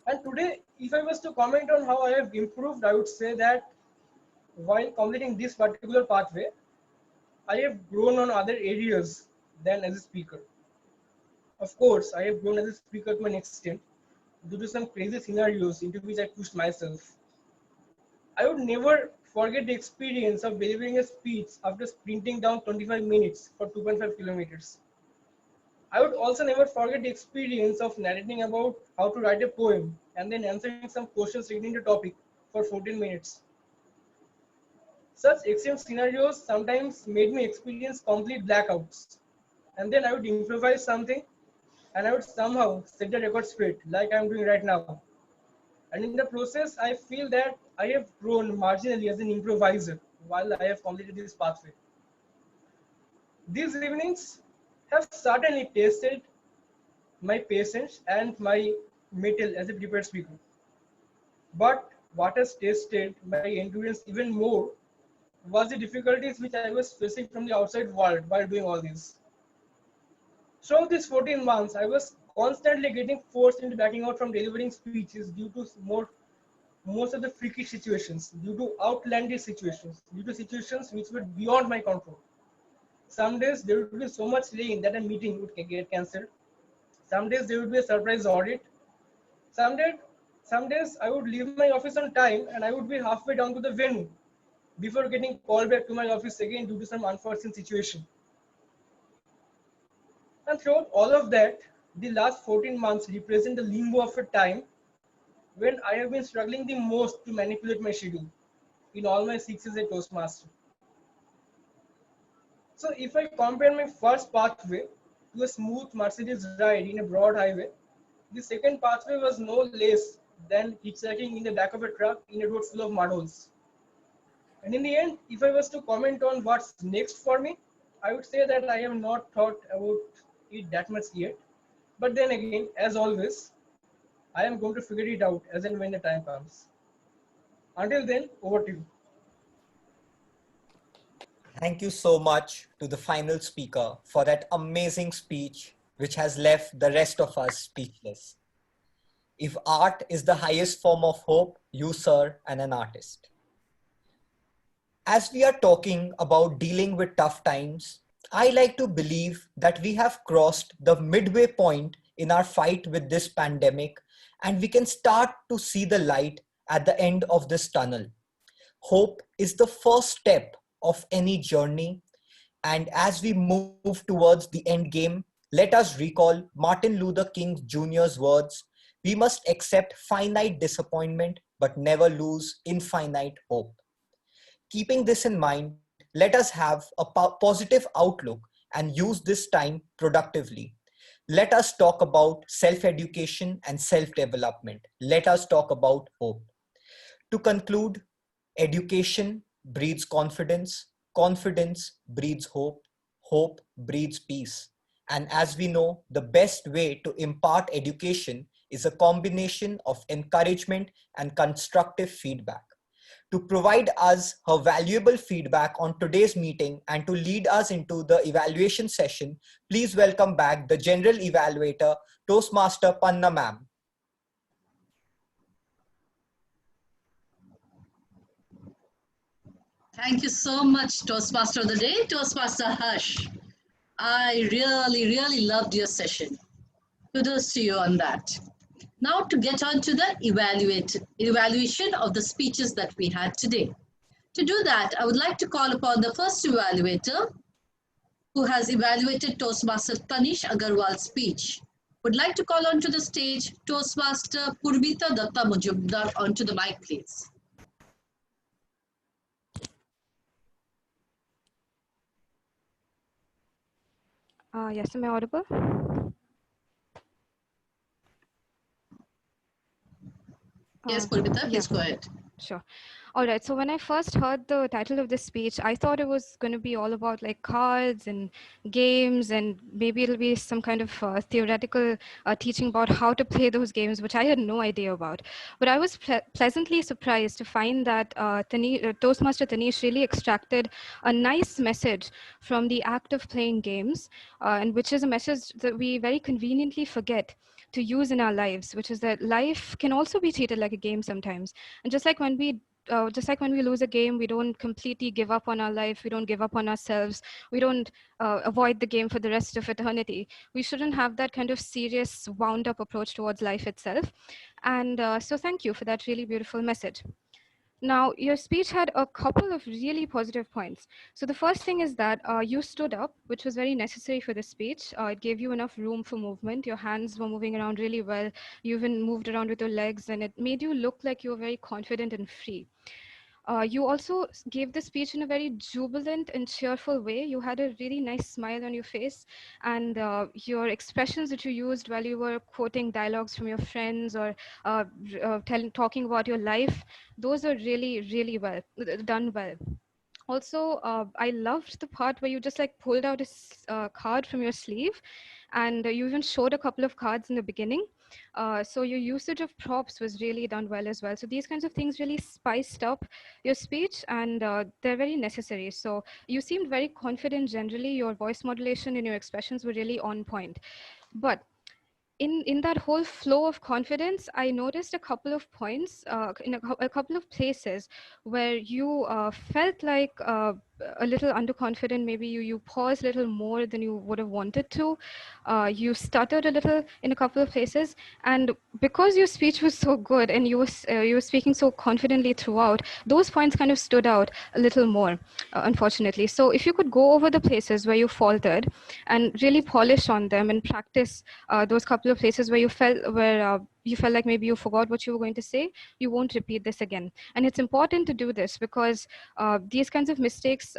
And today, if I was to comment on how I have improved, I would say that while completing this particular pathway, I have grown on other areas than as a speaker. Of course, I have grown as a speaker to an extent due to some crazy scenarios into which I pushed myself. I would never forget the experience of delivering a speech after sprinting down 25 minutes for 2.5 kilometers. I would also never forget the experience of narrating about how to write a poem and then answering some questions regarding the topic for 14 minutes. Such extreme scenarios sometimes made me experience complete blackouts. And then I would improvise something and I would somehow set the record straight like I'm doing right now. And in the process, I feel that I have grown marginally as an improviser while I have completed this pathway. These evenings have certainly tested my patience and my mettle as a prepared speaker. But what has tested my endurance even more was the difficulties which I was facing from the outside world while doing all this. Throughout these 14 months, I was constantly getting forced into backing out from delivering speeches due to most of the freaky situations, due to outlandish situations, due to situations which were beyond my control. Some days there would be so much rain that a meeting would get cancelled. Some days there would be a surprise audit. Some days I would leave my office on time and I would be halfway down to the venue before getting called back to my office again due to some unforeseen situation. And throughout all of that, the last 14 months represent the limbo of a time when I have been struggling the most to manipulate my schedule in all my 6 years as a Toastmaster. So if I compare my first pathway to a smooth Mercedes ride in a broad highway, the second pathway was no less than hitchhiking in the back of a truck in a road full of mud holes. And in the end, if I was to comment on what's next for me, I would say that I have not thought about it that much yet. But then again, as always, I am going to figure it out as and when the time comes. Until then, over to you. Thank you so much to the final speaker for that amazing speech, which has left the rest of us speechless. If art is the highest form of hope, you, sir, are an artist. As we are talking about dealing with tough times, I like to believe that we have crossed the midway point in our fight with this pandemic, and we can start to see the light at the end of this tunnel. Hope is the first step of any journey, and as we move towards the end game, let us recall Martin Luther King Jr.'s words: we must accept finite disappointment but never lose infinite hope. Keeping this in mind, let us have a positive outlook and use this time productively. Let us talk about self-education and self-development. Let us talk about hope. To conclude, education breeds confidence, confidence breeds hope, hope breeds peace. And as we know, the best way to impart education is a combination of encouragement and constructive feedback. To provide us her valuable feedback on today's meeting and to lead us into the evaluation session, please welcome back the General Evaluator, Toastmaster Panna ma'am. Thank you so much, Toastmaster of the Day, Toastmaster Harsh. I really loved your session. Kudos to you on that. Now to get on to the evaluation of the speeches that we had today. To do that, I would like to call upon the first evaluator who has evaluated Toastmaster Tanish Agarwal's speech. Would like to call onto the stage Toastmaster Purbita Datta Mujumdar onto the mic, please. Yes, am I audible? Yes, Purbita, please go ahead. Sure. All right. So when I first heard the title of this speech, I thought it was going to be all about like cards and games, and maybe it'll be some kind of theoretical teaching about how to play those games, which I had no idea about. But I was pleasantly surprised to find that Toastmaster Tanish really extracted a nice message from the act of playing games, and which is a message that we very conveniently forget to use in our lives, which is that life can also be treated like a game sometimes. And just like when we lose a game, we don't completely give up on our life, we don't give up on ourselves, we don't avoid the game for the rest of eternity. We shouldn't have that kind of serious, wound up approach towards life itself. And so thank you for that really beautiful message. Now, your speech had a couple of really positive points. So the first thing is that you stood up, which was very necessary for the speech. It gave you enough room for movement. Your hands were moving around really well. You even moved around with your legs, and it made you look like you were very confident and free. You also gave the speech in a very jubilant and cheerful way. You had a really nice smile on your face, and your expressions that you used while you were quoting dialogues from your friends or talking about your life, those are really well done well. Also, I loved the part where you just like pulled out a card from your sleeve, and you even showed a couple of cards in the beginning. So your usage of props was really done well as well. So these kinds of things really spiced up your speech, and they're very necessary. So you seemed very confident generally. Your voice modulation and your expressions were really on point. But in that whole flow of confidence, I noticed a couple of points in a couple of places where you felt like a little underconfident. Maybe you paused a little more than you would have wanted to. You stuttered a little in a couple of places, and because your speech was so good and you were speaking so confidently throughout, those points kind of stood out a little more, unfortunately. So if you could go over the places where you faltered and really polish on them and practice those couple of places where you felt like maybe you forgot what you were going to say, you won't repeat this again. And it's important to do this because these kinds of mistakes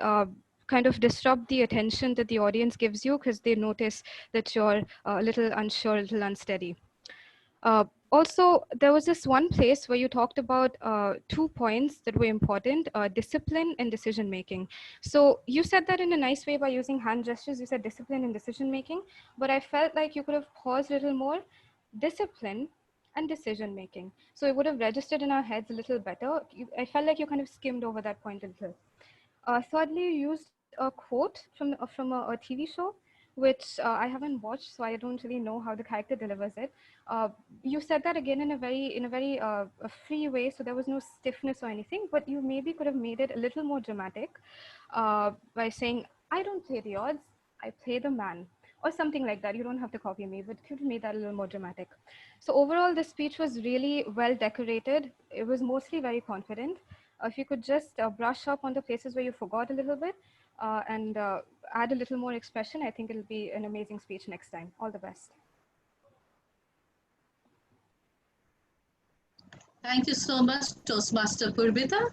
kind of disrupt the attention that the audience gives you, because they notice that you're a little unsure, a little unsteady. Also, there was this one place where you talked about 2 points that were important, discipline and decision making. So you said that in a nice way by using hand gestures. You said discipline and decision making, but I felt like you could have paused a little more. Discipline and decision making. So it would have registered in our heads a little better. I felt like you kind of skimmed over that point a little. Thirdly, you used a quote from a TV show, which I haven't watched, so I don't really know how the character delivers it. You said that again in a very a free way, so there was no stiffness or anything, but you maybe could have made it a little more dramatic by saying, I don't play the odds, I play the man, or something like that. You don't have to copy me, but could have made that a little more dramatic. So overall, the speech was really well decorated. It was mostly very confident. If you could just brush up on the places where you forgot a little bit and add a little more expression, I think it'll be an amazing speech next time. All the best. Thank you so much, Toastmaster Purbita.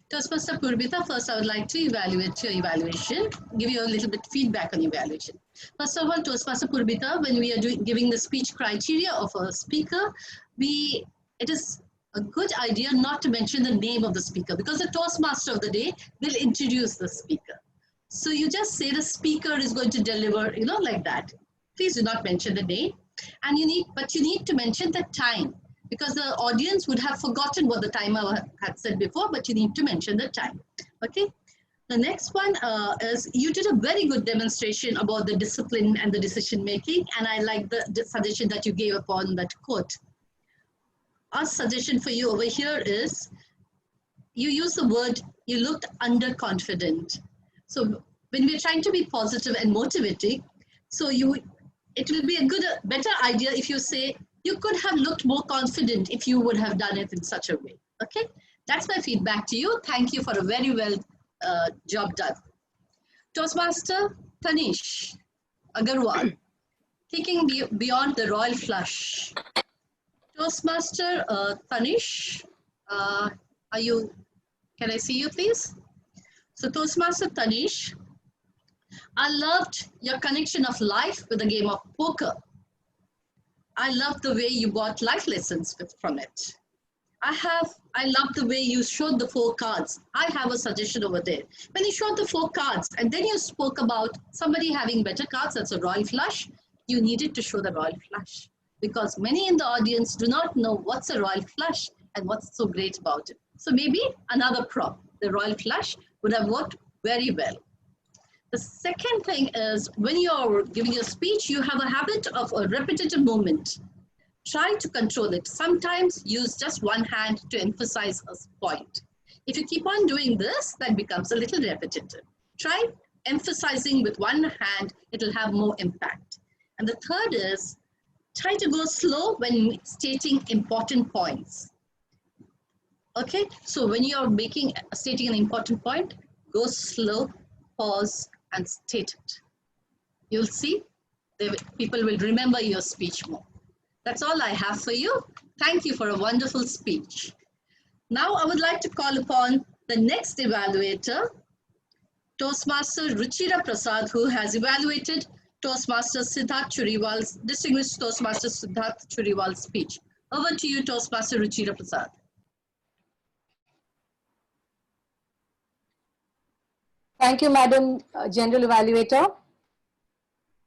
Toastmaster Purbita, first I would like to evaluate your evaluation, give you a little bit feedback on evaluation. First of all, Toastmaster Purbita, when we are giving the speech criteria of a speaker, it is a good idea not to mention the name of the speaker, because the Toastmaster of the day will introduce the speaker. So you just say the speaker is going to deliver, like that. Please do not mention the name. And you need to mention the time, because the audience would have forgotten what the timer had said before, but you need to mention the time. Okay. The next one is you did a very good demonstration about the discipline and the decision making, and I like the suggestion that you gave upon that quote. Our suggestion for you over here is you use the word, you looked underconfident. So when we're trying to be positive and motivating, so it will be a better idea if you say, you could have looked more confident if you would have done it in such a way. Okay, that's my feedback to you. Thank you for a very well job done. Toastmaster Tanish Agarwal, thinking beyond the royal flush. Toastmaster Tanish, can I see you please? So Toastmaster Tanish, I loved your connection of life with the game of poker. I love the way you got life lessons from it. I love the way you showed the 4 cards. I have a suggestion over there. When you showed the 4 cards and then you spoke about somebody having better cards, that's a royal flush, you needed to show the royal flush, because many in the audience do not know what's a royal flush and what's so great about it. So maybe another prop, the royal flush, would have worked very well. The second thing is, when you're giving your speech, you have a habit of a repetitive movement. Try to control it. Sometimes use just one hand to emphasize a point. If you keep on doing this, that becomes a little repetitive. Try emphasizing with one hand, it'll have more impact. And the third is, try to go slow when stating important points. Okay, so when you're stating an important point, go slow, pause, and state it. You'll see people will remember your speech more. That's all I have for you. Thank you for a wonderful speech. Now I would like to call upon the next evaluator, Toastmaster Ruchira Prasad, who has evaluated Toastmaster Siddharth Churiwal's, distinguished Toastmaster Siddharth Churiwal's speech. Over to you, Toastmaster Ruchira Prasad. Thank you, Madam General Evaluator.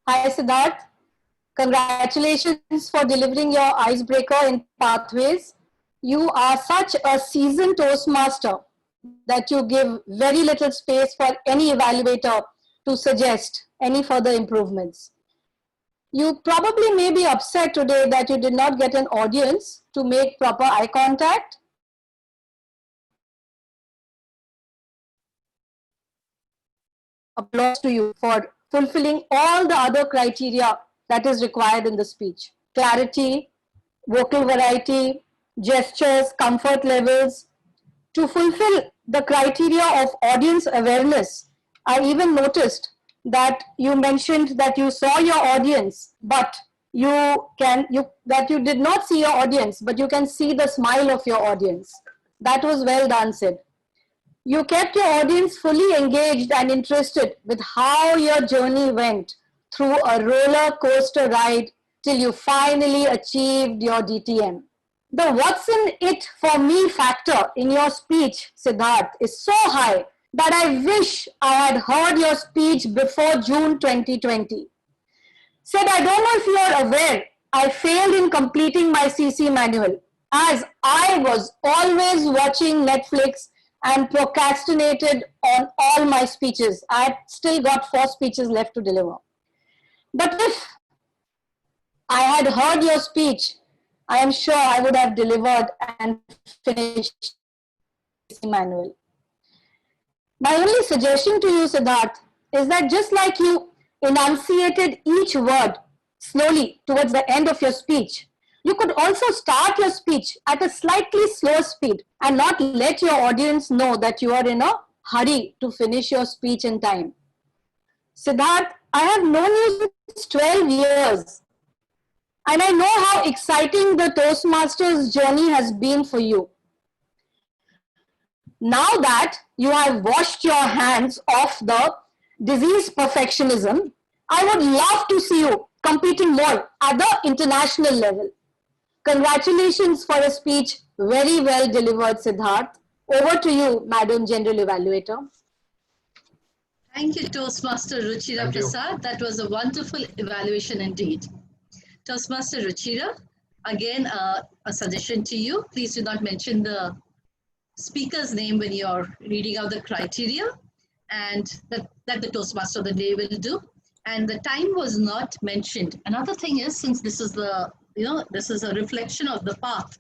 Hi, Siddharth. Congratulations for delivering your icebreaker in Pathways. You are such a seasoned Toastmaster that you give very little space for any evaluator to suggest any further improvements. You probably may be upset today that you did not get an audience to make proper eye contact. Applause to you for fulfilling all the other criteria that is required in the speech. Clarity, vocal variety, gestures, comfort levels. To fulfill the criteria of audience awareness, I even noticed that you mentioned that you saw your audience, but that you did not see your audience, but you can see the smile of your audience. That was well done, Sid. You kept your audience fully engaged and interested with how your journey went through a roller coaster ride till you finally achieved your DTM. The what's in it for me factor in your speech, Siddharth, is so high that I wish I had heard your speech before June 2020. Sid, I don't know if you are aware, I failed in completing my CC manual as I was always watching Netflix and procrastinated on all my speeches. I had still got 4 speeches left to deliver. But if I had heard your speech, I am sure I would have delivered and finished manual. My only suggestion to you, Siddharth, is that just like you enunciated each word slowly towards the end of your speech, you could also start your speech at a slightly slower speed and not let your audience know that you are in a hurry to finish your speech in time. Siddharth, I have known you since 12 years, and I know how exciting the Toastmasters journey has been for you. Now that you have washed your hands off the disease perfectionism, I would love to see you competing more at the international level. Congratulations for a speech very well delivered, Siddharth. Over to you, Madam General Evaluator. Thank you, Toastmaster Ruchira Prasad. That was a wonderful evaluation indeed. Toastmaster Ruchira, again, a suggestion to you. Please do not mention the speaker's name when you're reading out the criteria, and that the Toastmaster of the day will do. And the time was not mentioned. Another thing is, since this is the, this is a reflection of the path,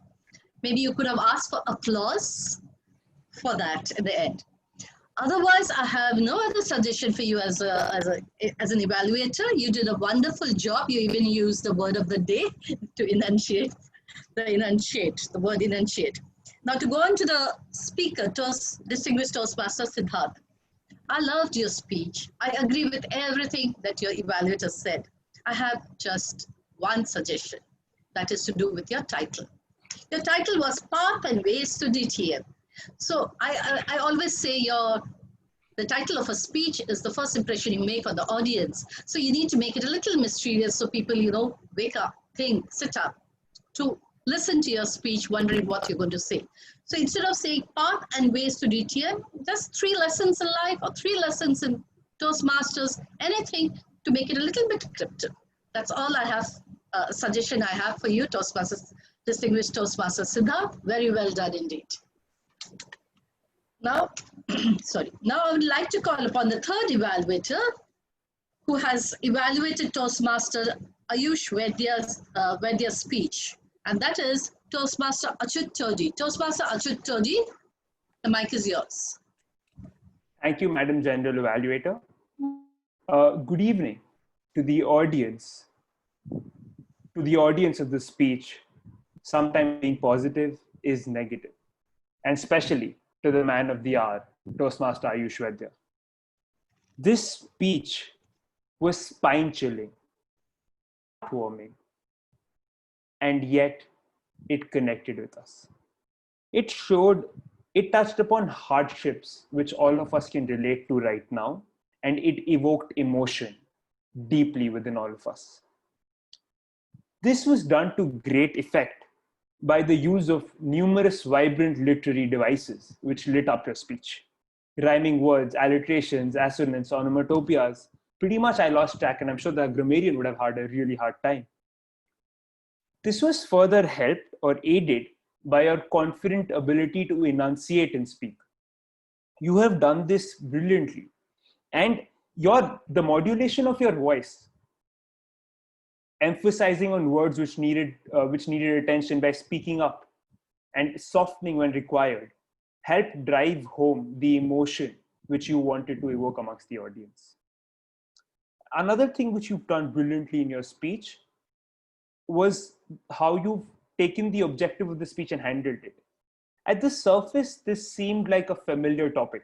maybe you could have asked for applause for that at the end. Otherwise, I have no other suggestion for you as an evaluator. You did a wonderful job. You even used the word of the day to enunciate the word enunciate. Now to go on to the speaker, distinguished Toastmaster Siddharth. I loved your speech. I agree with everything that your evaluator said. I have just one suggestion, that is to do with your title. Your title was Path and Ways to DTM. So I always say the title of a speech is the first impression you make on the audience. So you need to make it a little mysterious so people, wake up, think, sit up to listen to your speech, wondering what you're going to say. So instead of saying path and ways to DTM, just 3 lessons in life or 3 lessons in Toastmasters, anything to make it a little bit cryptic. That's all I have, a suggestion I have for you, Toastmasters, distinguished Toastmaster Siddharth. Very well done indeed. Now, now I would like to call upon the third evaluator who has evaluated Toastmaster Ayush Vaidya's speech. And that is Toastmaster Achut Todi. Toastmaster Achut Todi, the mic is yours. Thank you, Madam General Evaluator. Good evening to the audience. To the audience of the speech, sometimes being positive is negative. And especially to the man of the hour, Toastmaster Ayush Vaidya. This speech was spine-chilling, heartwarming, and yet it connected with us. It touched upon hardships which all of us can relate to right now, and it evoked emotion deeply within all of us. This was done to great effect by the use of numerous vibrant literary devices which lit up your speech. Rhyming words, alliterations, assonance, onomatopoeias. Pretty much I lost track, and I'm sure the grammarian would have had a really hard time. This was further helped or aided by your confident ability to enunciate and speak. You have done this brilliantly. And the modulation of your voice, emphasizing on words which needed attention by speaking up and softening when required, helped drive home the emotion which you wanted to evoke amongst the audience. Another thing which you've done brilliantly in your speech was how you've taken the objective of the speech and handled it. At the surface, this seemed like a familiar topic,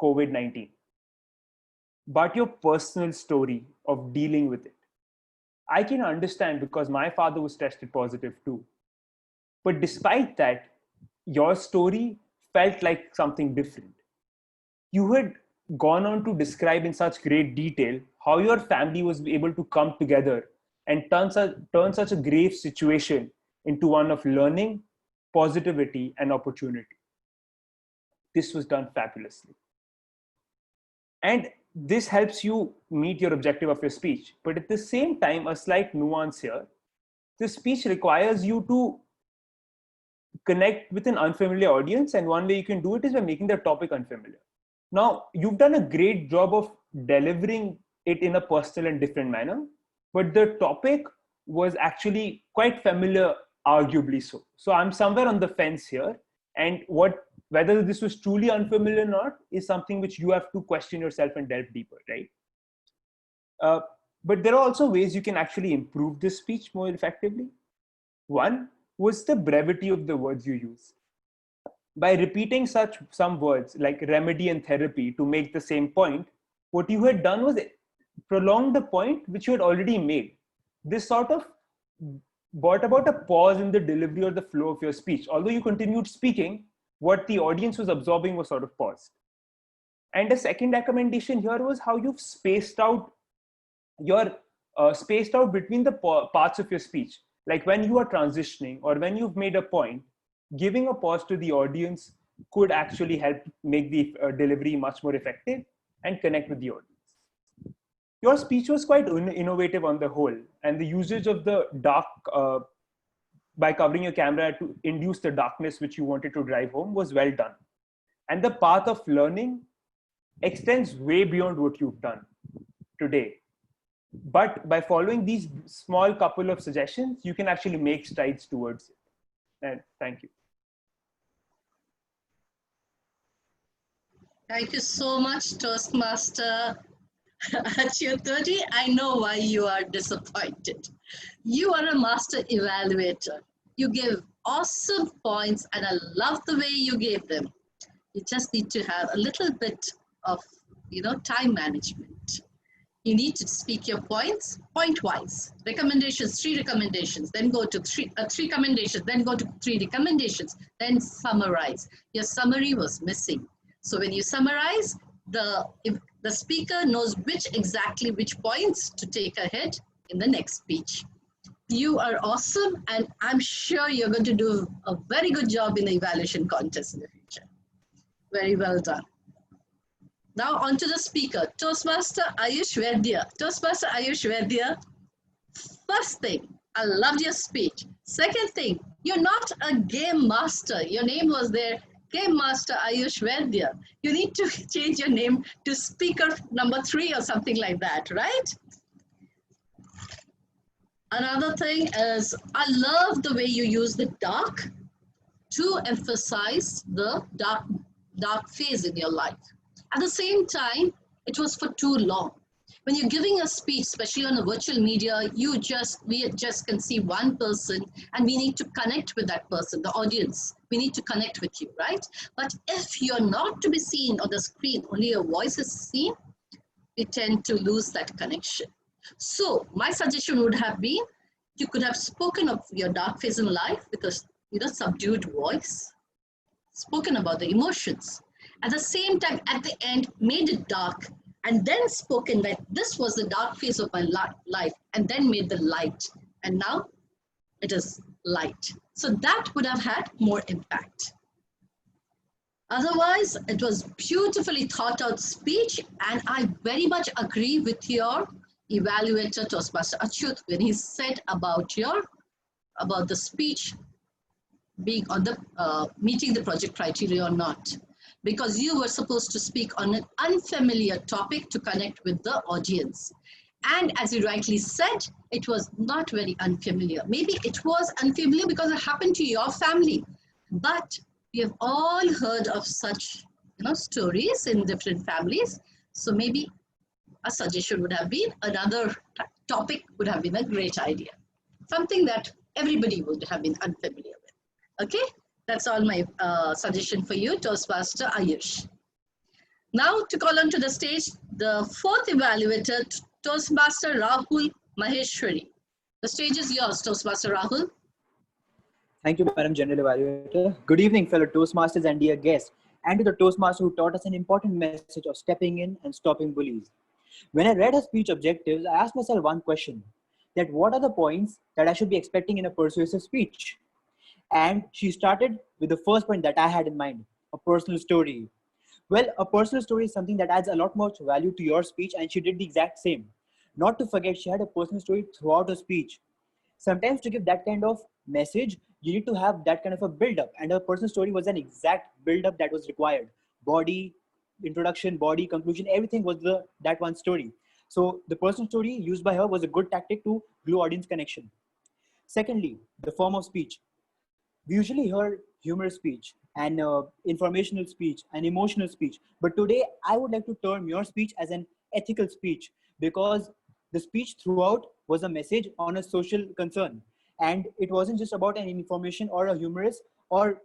COVID-19. But your personal story of dealing with it, I can understand because my father was tested positive too. But despite that, your story felt like something different. You had gone on to describe in such great detail how your family was able to come together and turn such a grave situation into one of learning, positivity, and opportunity. This was done fabulously. And this helps you meet your objective of your speech. But at the same time, a slight nuance here. This speech requires you to connect with an unfamiliar audience, and one way you can do it is by making the topic unfamiliar. Now, you've done a great job of delivering it in a personal and different manner, but the topic was actually quite familiar, arguably so. So I'm somewhere on the fence here, and whether this was truly unfamiliar or not is something which you have to question yourself and delve deeper, right? But there are also ways you can actually improve this speech more effectively. One was the brevity of the words you use. By repeating some words like remedy and therapy to make the same point, what you had done was prolong the point which you had already made. This sort of brought about a pause in the delivery or the flow of your speech. Although you continued speaking, what the audience was absorbing was sort of paused. And a second recommendation here was how you've spaced out between the parts of your speech. Like when you are transitioning or when you've made a point, giving a pause to the audience could actually help make the delivery much more effective and connect with the audience. Your speech was quite innovative on the whole, and the usage of the dark by covering your camera to induce the darkness which you wanted to drive home was well done. And the path of learning extends way beyond what you've done today. But by following these small couple of suggestions, you can actually make strides towards it. And thank you. Thank you so much, Toastmaster. At your 30, I know why you are disappointed. You are a master evaluator. You give awesome points, and I love the way you gave them. You just need to have a little bit of, time management. You need to speak your points point-wise. Recommendations, 3 recommendations, then go to three recommendations, then go to 3 recommendations, then summarize. Your summary was missing. So when you summarize, the speaker knows which points to take ahead in the next speech. You are awesome, and I'm sure you're going to do a very good job in the evaluation contest in the future. Very well done. Now on to the speaker, Toastmaster Ayush Vaidya. Toastmaster Ayush Vaidya, first thing, I loved your speech. Second thing, you're not a game master. Your name was there, Game Master Ayush Vaidya. You need to change your name to speaker number 3 or something like that, right? Another thing is, I love the way you use the dark to emphasize the dark phase in your life. At the same time, it was for too long. When you're giving a speech, especially on a virtual media, we just can see one person, and we need to connect with that person, the audience. We need to connect with you, right? But if you're not to be seen on the screen, only your voice is seen, we tend to lose that connection. So my suggestion would have been, you could have spoken of your dark phase in life with a subdued voice, spoken about the emotions. At the same time, at the end, made it dark, and then spoken that this was the dark phase of my life, and then made the light. And now it is light. So that would have had more impact. Otherwise, it was beautifully thought out speech, and I very much agree with your evaluator, Toastmaster Achyut, when he said about the speech being on the meeting the project criteria or not. Because you were supposed to speak on an unfamiliar topic to connect with the audience. And as you rightly said, it was not very unfamiliar. Maybe it was unfamiliar because it happened to your family. But we have all heard of such stories in different families. So maybe a suggestion would have been another topic would have been a great idea. Something that everybody would have been unfamiliar with. Okay? That's all my suggestion for you, Toastmaster Ayush. Now to call onto the stage, the 4th evaluator, Toastmaster Rahul Maheshwari. The stage is yours, Toastmaster Rahul. Thank you, Madam General Evaluator. Good evening, fellow Toastmasters and dear guests, and to the Toastmaster who taught us an important message of stepping in and stopping bullies. When I read her speech objectives, I asked myself one question, that what are the points that I should be expecting in a persuasive speech? And she started with the first point that I had in mind, a personal story. Well, a personal story is something that adds a lot more value to your speech, and she did the exact same. Not to forget, she had a personal story throughout her speech. Sometimes to give that kind of message, you need to have that kind of a build-up, and her personal story was an exact build-up that was required. Body, introduction, body, conclusion, everything was that one story. So the personal story used by her was a good tactic to glue audience connection. Secondly, the form of speech. We usually hear humorous speech and informational speech and emotional speech. But today, I would like to term your speech as an ethical speech, because the speech throughout was a message on a social concern. And it wasn't just about an information or a humorous or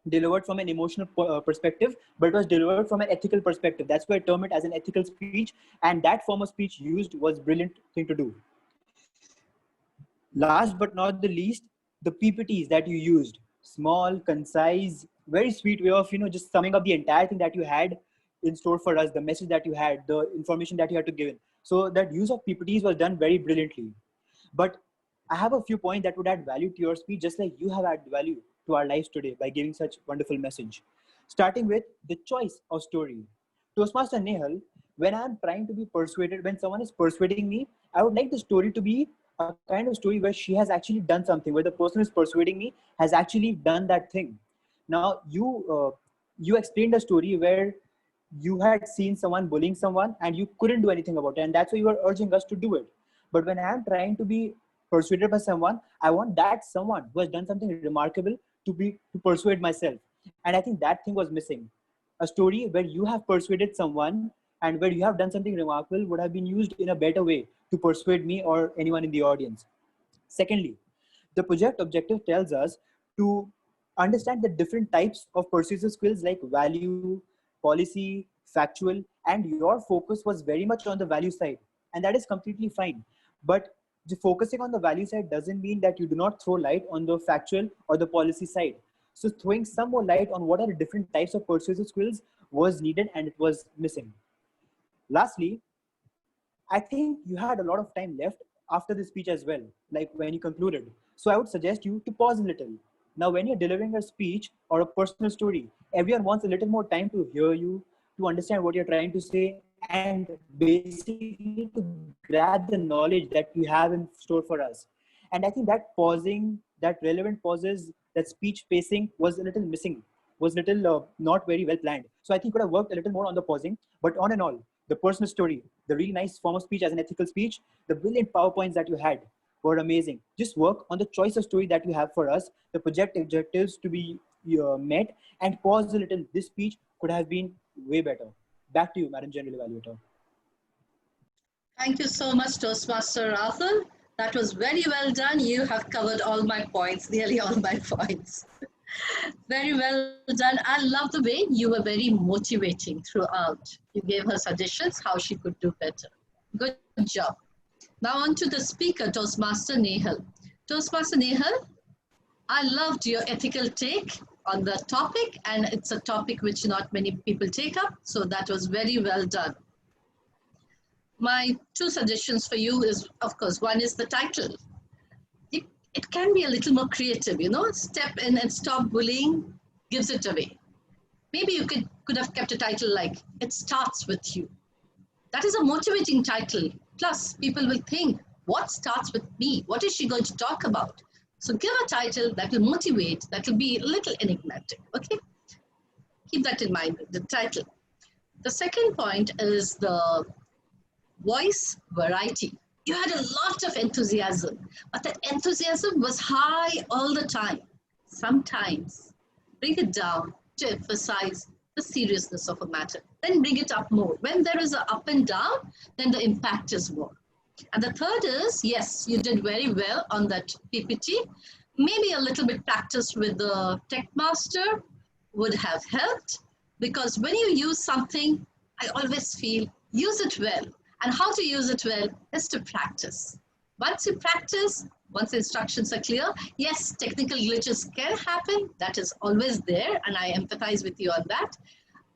delivered from an emotional perspective, but it was delivered from an ethical perspective. That's why I term it as an ethical speech. And that form of speech used was a brilliant thing to do. Last but not the least, the PPTs that you used, small, concise, very sweet way of, just summing up the entire thing that you had in store for us, the message that you had, the information that you had to give in. So that use of PPTs was done very brilliantly. But I have a few points that would add value to your speech, just like you have added value to our lives today by giving such wonderful message. Starting with the choice of story. Toastmaster Nehal, when I'm trying to be persuaded, when someone is persuading me, I would like the story to be a kind of story where she has actually done something, where the person who is persuading me has actually done that thing. Now, you explained a story where you had seen someone bullying someone and you couldn't do anything about it, and that's why you were urging us to do it. But when I'm trying to be persuaded by someone, I want that someone who has done something remarkable to persuade myself. And I think that thing was missing. A story where you have persuaded someone and where you have done something remarkable would have been used in a better way to persuade me or anyone in the audience. Secondly, the project objective tells us to understand the different types of persuasive skills like value, policy, factual, and your focus was very much on the value side. And that is completely fine. But focusing on the value side doesn't mean that you do not throw light on the factual or the policy side. So throwing some more light on what are the different types of persuasive skills was needed, and it was missing. Lastly, I think you had a lot of time left after the speech as well, like when you concluded. So I would suggest you to pause a little. Now, when you're delivering a speech or a personal story, everyone wants a little more time to hear you, to understand what you're trying to say, and basically to grab the knowledge that you have in store for us. And I think that pausing, that relevant pauses, that speech pacing was a little missing, was a little not very well planned. So I think you could have worked a little more on the pausing, but on and all, the personal story, the really nice form of speech as an ethical speech, the brilliant PowerPoints that you had were amazing. Just work on the choice of story that you have for us, the project objectives to be met, and pause a little. This speech could have been way better. Back to you, Madam General Evaluator. Thank you so much, Toastmaster Rahul. That was very well done. You have covered all my points, nearly all my points. Very well done. I love the way you were very motivating throughout. You gave her suggestions how she could do better. Good job. Now on to the speaker, Toastmaster Nehal. Toastmaster Nehal, I loved your ethical take on the topic, and it's a topic which not many people take up, so that was very well done. My two suggestions for you is, of course, one is the title. It can be a little more creative, step in and stop bullying gives it away. Maybe you could have kept a title like, It Starts With You. That is a motivating title. Plus, people will think, what starts with me? What is she going to talk about? So give a title that will motivate, that will be a little enigmatic, okay? Keep that in mind, the title. The second point is the voice variety. You had a lot of enthusiasm, but that enthusiasm was high all the time. Sometimes bring it down to emphasize the seriousness of a matter. Then bring it up more. When there is an up and down, then the impact is more. And the third is, yes, you did very well on that PPT. Maybe a little bit practice with the tech master would have helped, because when you use something, I always feel use it well. And how to use it well is to practice. Once you practice, once the instructions are clear, yes, technical glitches can happen. That is always there, and I empathize with you on that.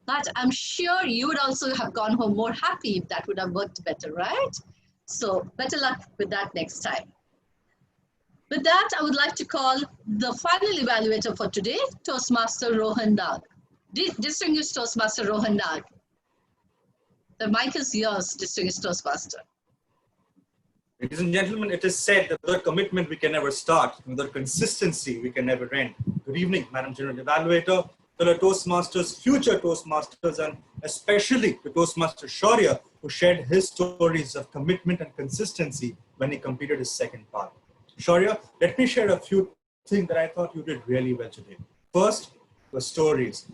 But I'm sure you would also have gone home more happy if that would have worked better, right? So better luck with that next time. With that, I would like to call the final evaluator for today, Toastmaster Rohan Nag. Distinguished Toastmaster Rohan Nag. The mic is yours, distinguished Toastmaster. Ladies and gentlemen, it is said that without commitment, we can never start. Without consistency, we can never end. Good evening, Madam General Evaluator. fellow Toastmasters, future Toastmasters, and especially to Toastmaster Shaurya, who shared his stories of commitment and consistency when he completed his second part. Shaurya, let me share a few things that I thought you did really well today. First, the stories.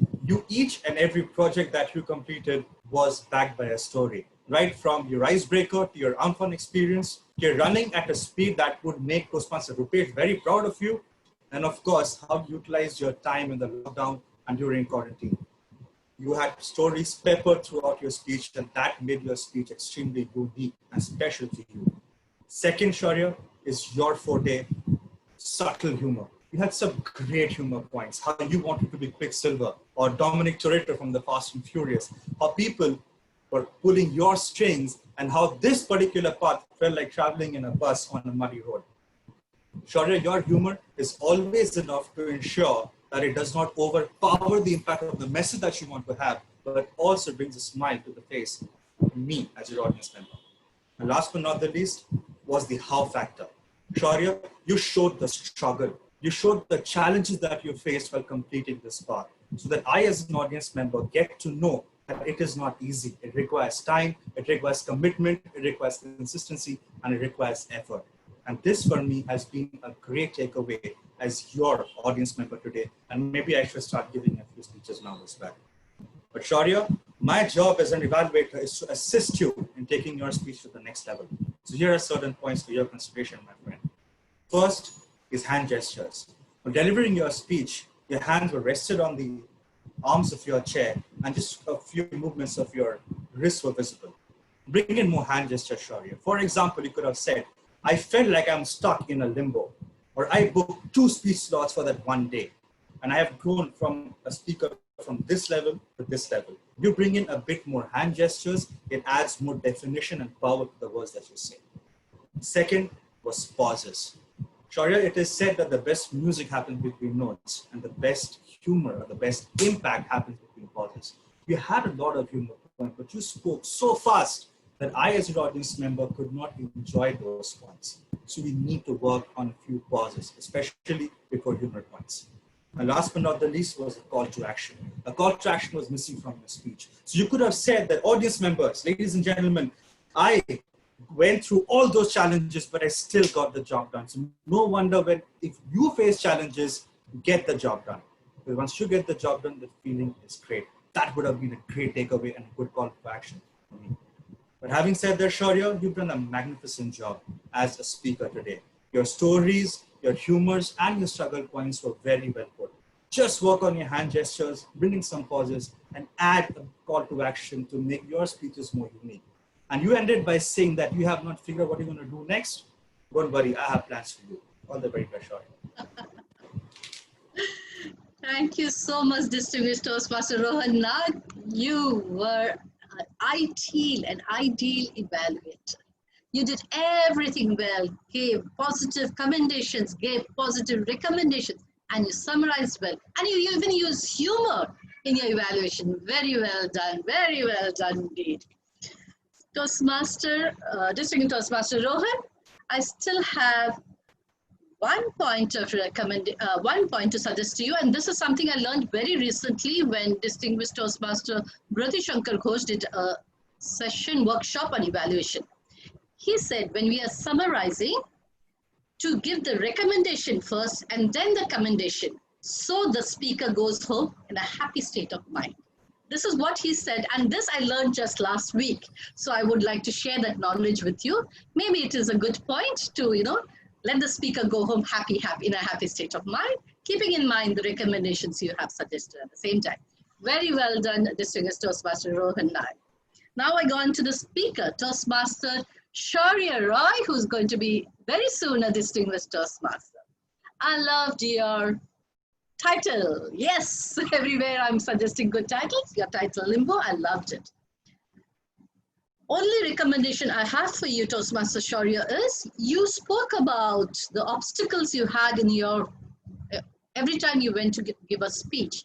Each and every project that you completed was backed by a story. Right from your icebreaker to your Amphan experience, you're running at a speed that would make Toastmaster Rupesh very proud of you. And of course, how you utilized your time in the lockdown and during quarantine. You had stories peppered throughout your speech, and that made your speech extremely unique and special to you. Second, Shaurya, is your forte, subtle humor. You had some great humor points, how you wanted to be Quicksilver or Dominic Toretto from the Fast and Furious, how people were pulling your strings and how this particular path felt like traveling in a bus on a muddy road. Shaurya, your humor is always enough to ensure that it does not overpower the impact of the message that you want to have, but also brings a smile to the face of me as your audience member. And last but not the least was the how factor. Shaurya, you showed the struggle. You showed the challenges that you faced while completing this part, so that I as an audience member get to know that it is not easy. It requires time, it requires commitment, it requires consistency, and it requires effort. And this for me has been a great takeaway as your audience member today. And maybe I should start giving a few speeches now as well. But Shaurya, my job as an evaluator is to assist you in taking your speech to the next level. So here are certain points for your consideration, my friend. First is hand gestures. When delivering your speech, your hands were rested on the arms of your chair and just a few movements of your wrists were visible. Bring in more hand gestures, Shaurya. For example, you could have said, I felt like I'm stuck in a limbo, or I booked 2 speech slots for that one day, and I have grown from a speaker from this level to this level. You bring in a bit more hand gestures, it adds more definition and power to the words that you say. Second was pauses. Shaurya, it is said that the best music happens between notes, and the best humor or the best impact happens between pauses. You had a lot of humor, but you spoke so fast that I as an audience member could not enjoy those points. So we need to work on a few pauses, especially before humor points. And last but not the least was a call to action. A call to action was missing from your speech. So you could have said that, audience members, ladies and gentlemen, I went through all those challenges, but I still got the job done. So no wonder if you face challenges, get the job done. Because once you get the job done, the feeling is great. That would have been a great takeaway and a good call to action for me. But having said that, Shaurya, you've done a magnificent job as a speaker today. Your stories, your humors, and your struggle points were very well put. Just work on your hand gestures, bring in some pauses, and add a call to action to make your speeches more unique. And you ended by saying that you have not figured out what you're going to do next. Don't worry, I have plans for you. All the very best, Shaurya. Thank you so much, distinguished Toastmaster Rohan Nag. You were an ideal evaluator. You did everything well, gave positive commendations, gave positive recommendations, and you summarized well. And you even used humor in your evaluation. Very well done indeed. Distinguished Toastmaster Rohan, I still have one point to suggest to you, and this is something I learned very recently when distinguished Toastmaster Brati Shankar Ghosh did a session workshop on evaluation. He said when we are summarizing, to give the recommendation first and then the commendation, so the speaker goes home in a happy state of mind. This is what he said, and this I learned just last week. So I would like to share that knowledge with you. Maybe it is a good point to, let the speaker go home happy in a happy state of mind, keeping in mind the recommendations you have suggested at the same time. Very well done, distinguished Toastmaster Rohan Nag. Now I go on to the speaker, Toastmaster Shaurya Roy, who's going to be very soon a distinguished Toastmaster. I loved your title. Yes, everywhere I'm suggesting good titles. Your title, Limbo, I loved it. Only recommendation I have for you, Toastmaster Shaurya, is you spoke about the obstacles you had in your, every time you went to give a speech.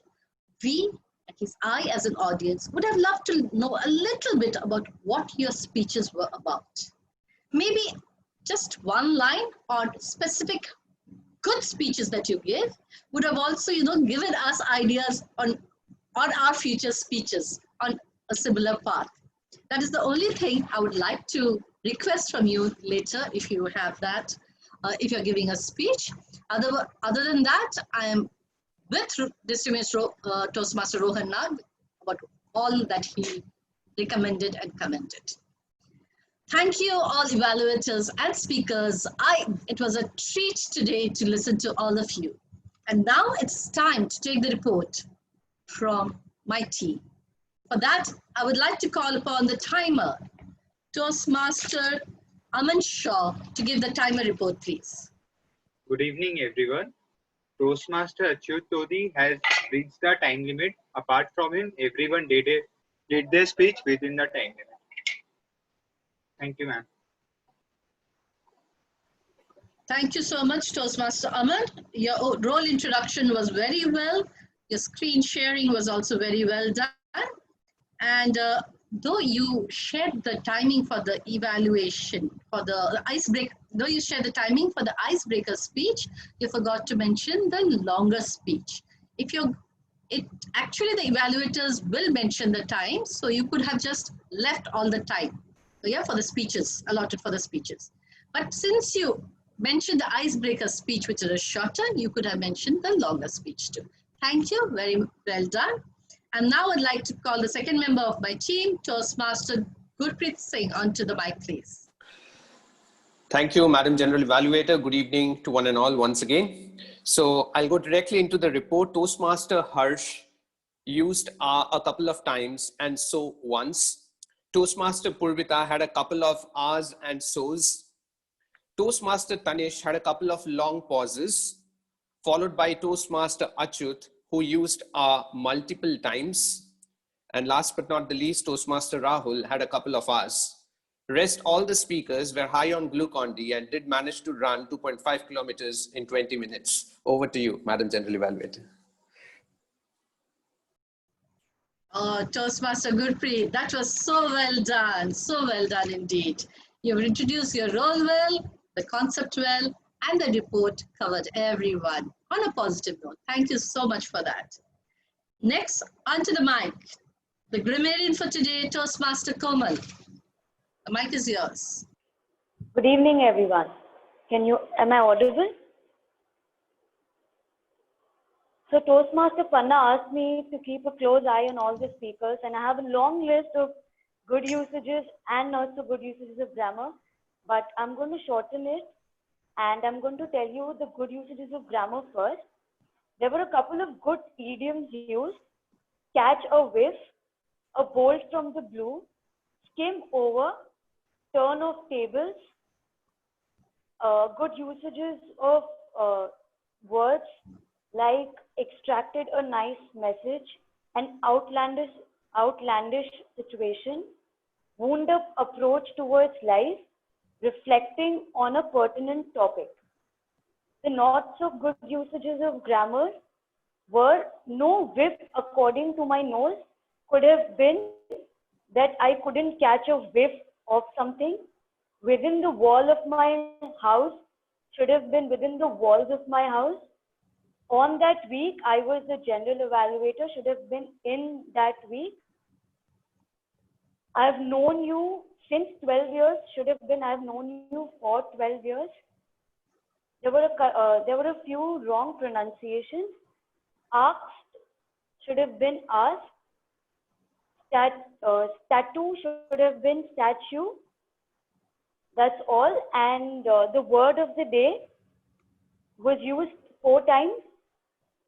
We, at least I as an audience, would have loved to know a little bit about what your speeches were about. Maybe just one line or specific good speeches that you gave would have also, given us ideas on on our future speeches on a similar path. That is the only thing I would like to request from you later if you have that, if you're giving a speech. Other than that, I am with distinguished Toastmaster Rohan Nag about all that he recommended and commended. Thank you all evaluators and speakers. It was a treat today to listen to all of you. And now it's time to take the report from my team. For that, I would like to call upon the timer, Toastmaster Aman Shaw, to give the timer report, please. Good evening, everyone. Toastmaster Achyut Todi has reached the time limit. Apart from him, everyone did their speech within the time limit. Thank you, ma'am. Thank you so much, Toastmaster Aman. Your role introduction was very well. Your screen sharing was also very well done. And though you shared the timing for the evaluation, for the icebreaker, though you shared the timing for the icebreaker speech, you forgot to mention the longer speech. Actually the evaluators will mention the time, so you could have just left all the time, yeah, for the speeches, allotted for the speeches. But since you mentioned the icebreaker speech, which is shorter, you could have mentioned the longer speech too. Thank you, very well done. And now I'd like to call the second member of my team, Toastmaster Gurpreet Singh, onto the mic, please. Thank you, Madam General Evaluator. Good evening to one and all once again. So I'll go directly into the report. Toastmaster Harsh used a couple of times and so once. Toastmaster Purvita had a couple of ahs and so's. Toastmaster Tanish had a couple of long pauses, followed by Toastmaster Achyut, who used multiple times. And last but not the least, Toastmaster Rahul had a couple of ahs. Rest all the speakers were high on Glucon-D and did manage to run 2.5 kilometers in 20 minutes. Over to you, Madam General Evaluator. Toastmaster Gurpreet, that was so well done indeed. You've introduced your role well, the concept well, and the report covered everyone on a positive note. Thank you so much for that. Next, onto the mic, the grammarian for today, Toastmaster Komal. The mic is yours. Good evening, everyone. Am I audible? So Toastmaster Panna asked me to keep a close eye on all the speakers, and I have a long list of good usages and not so good usages of grammar, but I'm going to shorten it, and I'm going to tell you the good usages of grammar first. There were a couple of good idioms used: catch a whiff, a bolt from the blue, skim over, turn of tables. Good usages of words like extracted a nice message, an outlandish situation, wound up approach towards life, reflecting on a pertinent topic. The not so good usages of grammar were no whiff according to my nose could have been that I couldn't catch a whiff of something. Within the wall of my house should have been within the walls of my house. On that week, I was the general evaluator, should have been in that week. I've known you since 12 years, should have been I've known you for 12 years. There were a few wrong pronunciations. Asked should have been asked. Statue should have been statue. That's all. And the word of the day was used 4 times,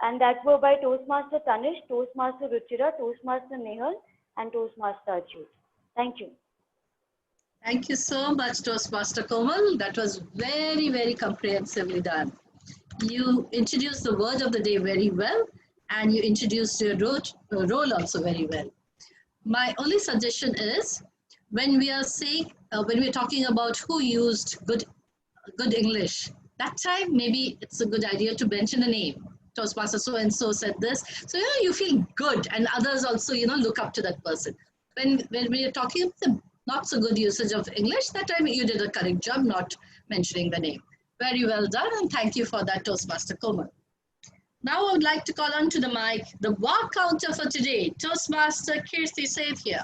and that were by Toastmaster Tanish, Toastmaster Ruchira, Toastmaster Nehal, and Toastmaster Achyut. Thank you. Thank you so much, Toastmaster Komal. That was very, very comprehensively done. You introduced the word of the day very well, and you introduced your role also very well. My only suggestion is, when we are saying, when we are talking about who used good English, that time maybe it's a good idea to mention the name. Toastmaster so and so said this, so you feel good, and others also look up to that person. When we are talking about the not so good usage of English, that time you did a correct job not mentioning the name. Very well done, and thank you for that, Toastmaster Komal. Now I would like to call on to the mic the wow counter for today, Toastmaster Kirti Sethia.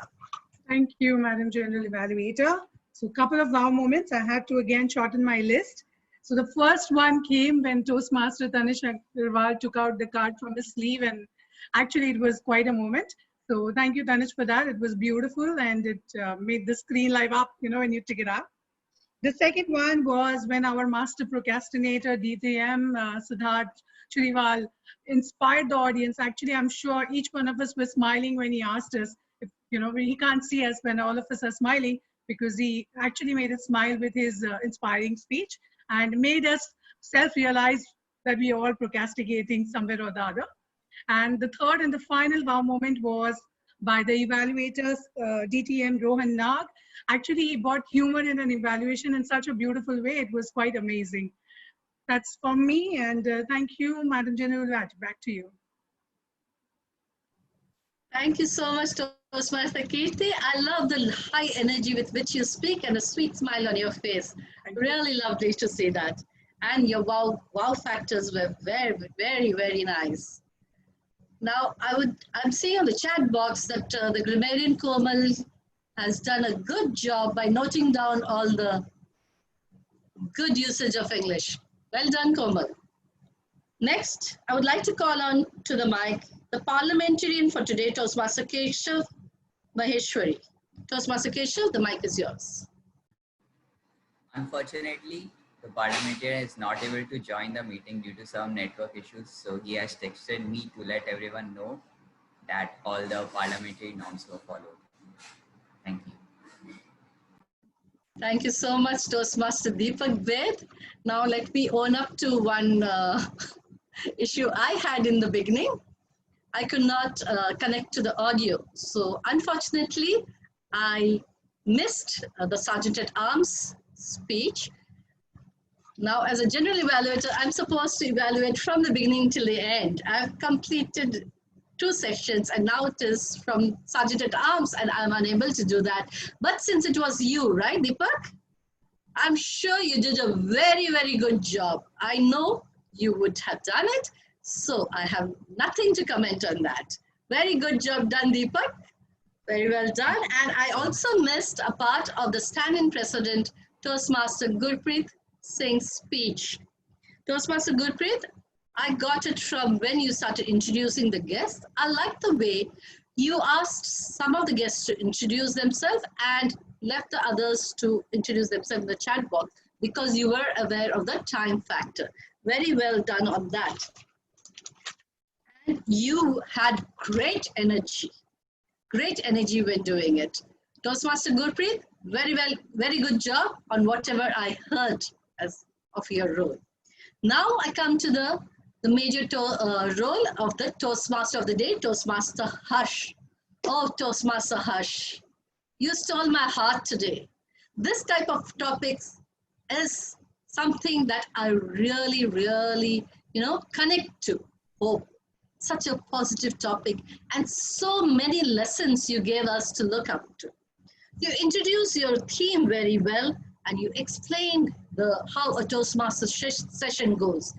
Thank you, Madam General Evaluator. So a couple of wow moments. I had to again shorten my list. So the first one came when Toastmaster Tanish Agarwal took out the card from his sleeve, and actually it was quite a moment. So thank you, Tanish, for that. It was beautiful, and it made the screen light up, you know, when you took it out. The second one was when our master procrastinator, DTM, Siddharth Churiwal, inspired the audience. Actually, I'm sure each one of us was smiling when he asked us. If, you know, he can't see us when all of us are smiling, because he actually made us smile with his inspiring speech and made us self-realize that we are all procrastinating somewhere or the other. And the third and the final wow moment was by the evaluators, DTM Rohan Nag. Actually, he brought humor in an evaluation in such a beautiful way. It was quite amazing. That's from me, and thank you, Madam General. Back to you. Thank you so much, Toastmaster Kirti. I love the high energy with which you speak and a sweet smile on your face. Really lovely to see that. And your wow factors were very, very, very nice. Now, I'm seeing on the chat box that the grammarian Komal has done a good job by noting down all the good usage of English. Well done, Komal. Next, I would like to call on to the mic the parliamentarian for today, Toastmaster Keshav Maheshwari. Toastmaster Keshav, the mic is yours. Unfortunately, the parliamentarian is not able to join the meeting due to some network issues, so he has texted me to let everyone know that all the parliamentary norms were followed. Thank you. Thank you so much, Toastmaster Deepak Ved. Now let me own up to one issue I had in the beginning. I could not connect to the audio. So unfortunately, I missed the Sergeant at Arms speech. Now, as a general evaluator, I'm supposed to evaluate from the beginning till the end. I've completed 2 sessions, and now it is from Sergeant at Arms, and I'm unable to do that. But since it was you, right, Deepak? I'm sure you did a very, very good job. I know you would have done it, so I have nothing to comment on that. Very good job done, Deepak. Very well done. And I also missed a part of the stand-in precedent, Toastmaster Gurpreet Singh's speech. Toastmaster Gurpreet, I got it from when you started introducing the guests. I like the way you asked some of the guests to introduce themselves and left the others to introduce themselves in the chat box, because you were aware of the time factor. Very well done on that. And you had great energy when doing it. Toastmaster Gurpreet, very well, very good job on whatever I heard as of your role. Now I come to the major role of the Toastmaster of the day, Toastmaster Harsh. Oh, Toastmaster Harsh, you stole my heart today. This type of topics is something that I really, really, connect to. Oh, such a positive topic, and so many lessons you gave us to look up to. You introduced your theme very well, and you explained how a Toastmaster session goes.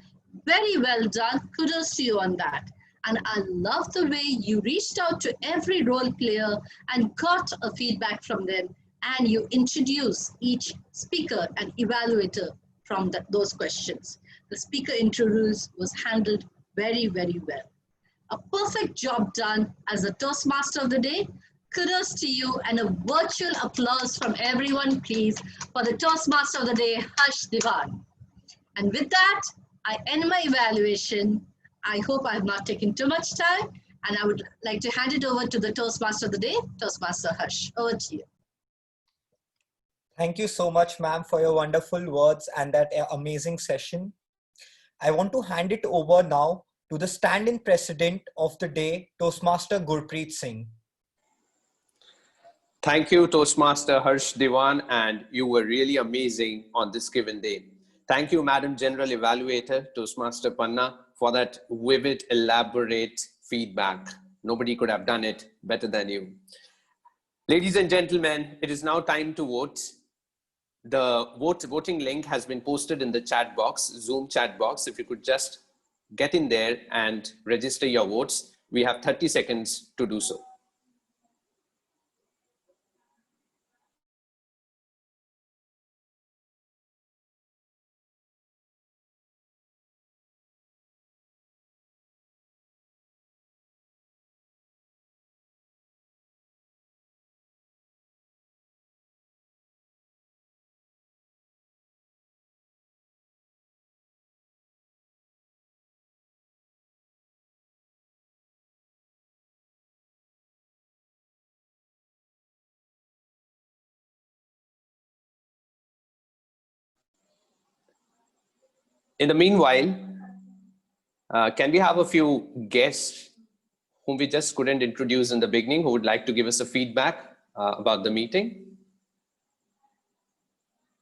Very well done. Kudos to you on that. And I love the way you reached out to every role player and got a feedback from them, and you introduced each speaker and evaluator from those questions. The speaker introduce was handled very, very well. A perfect job done as a Toastmaster of the day. Kudos to you, and a virtual applause from everyone, please, for the Toastmaster of the day, Harsh Diwan. And with that, I end my evaluation. I hope I have not taken too much time, and I would like to hand it over to the Toastmaster of the day, Toastmaster Harsh. Over to you. Thank you so much, ma'am, for your wonderful words and that amazing session. I want to hand it over now to the stand-in president of the day, Toastmaster Gurpreet Singh. Thank you, Toastmaster Harsh Diwan, and you were really amazing on this given day. Thank you, Madam General Evaluator, Toastmaster Panna, for that vivid, elaborate feedback. Nobody could have done it better than you. Ladies and gentlemen, it is now time to vote. The voting link has been posted in the chat box, Zoom chat box. If you could just get in there and register your votes. We have 30 seconds to do so. In the meanwhile, can we have a few guests whom we just couldn't introduce in the beginning who would like to give us a feedback about the meeting?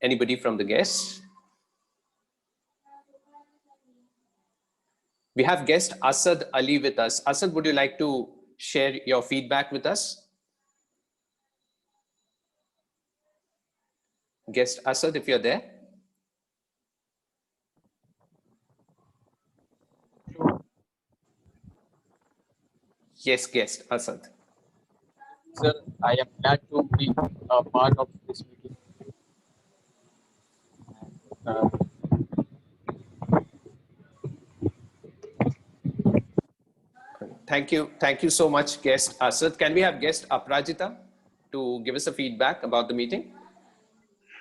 Anybody from the guests? We have guest Asad Ali with us. Asad, would you like to share your feedback with us? Guest Asad, if you're there. Yes, guest Asad. Sir, I am glad to be a part of this meeting. Thank you. Thank you so much, guest Asad. Can we have guest Aprajita to give us a feedback about the meeting?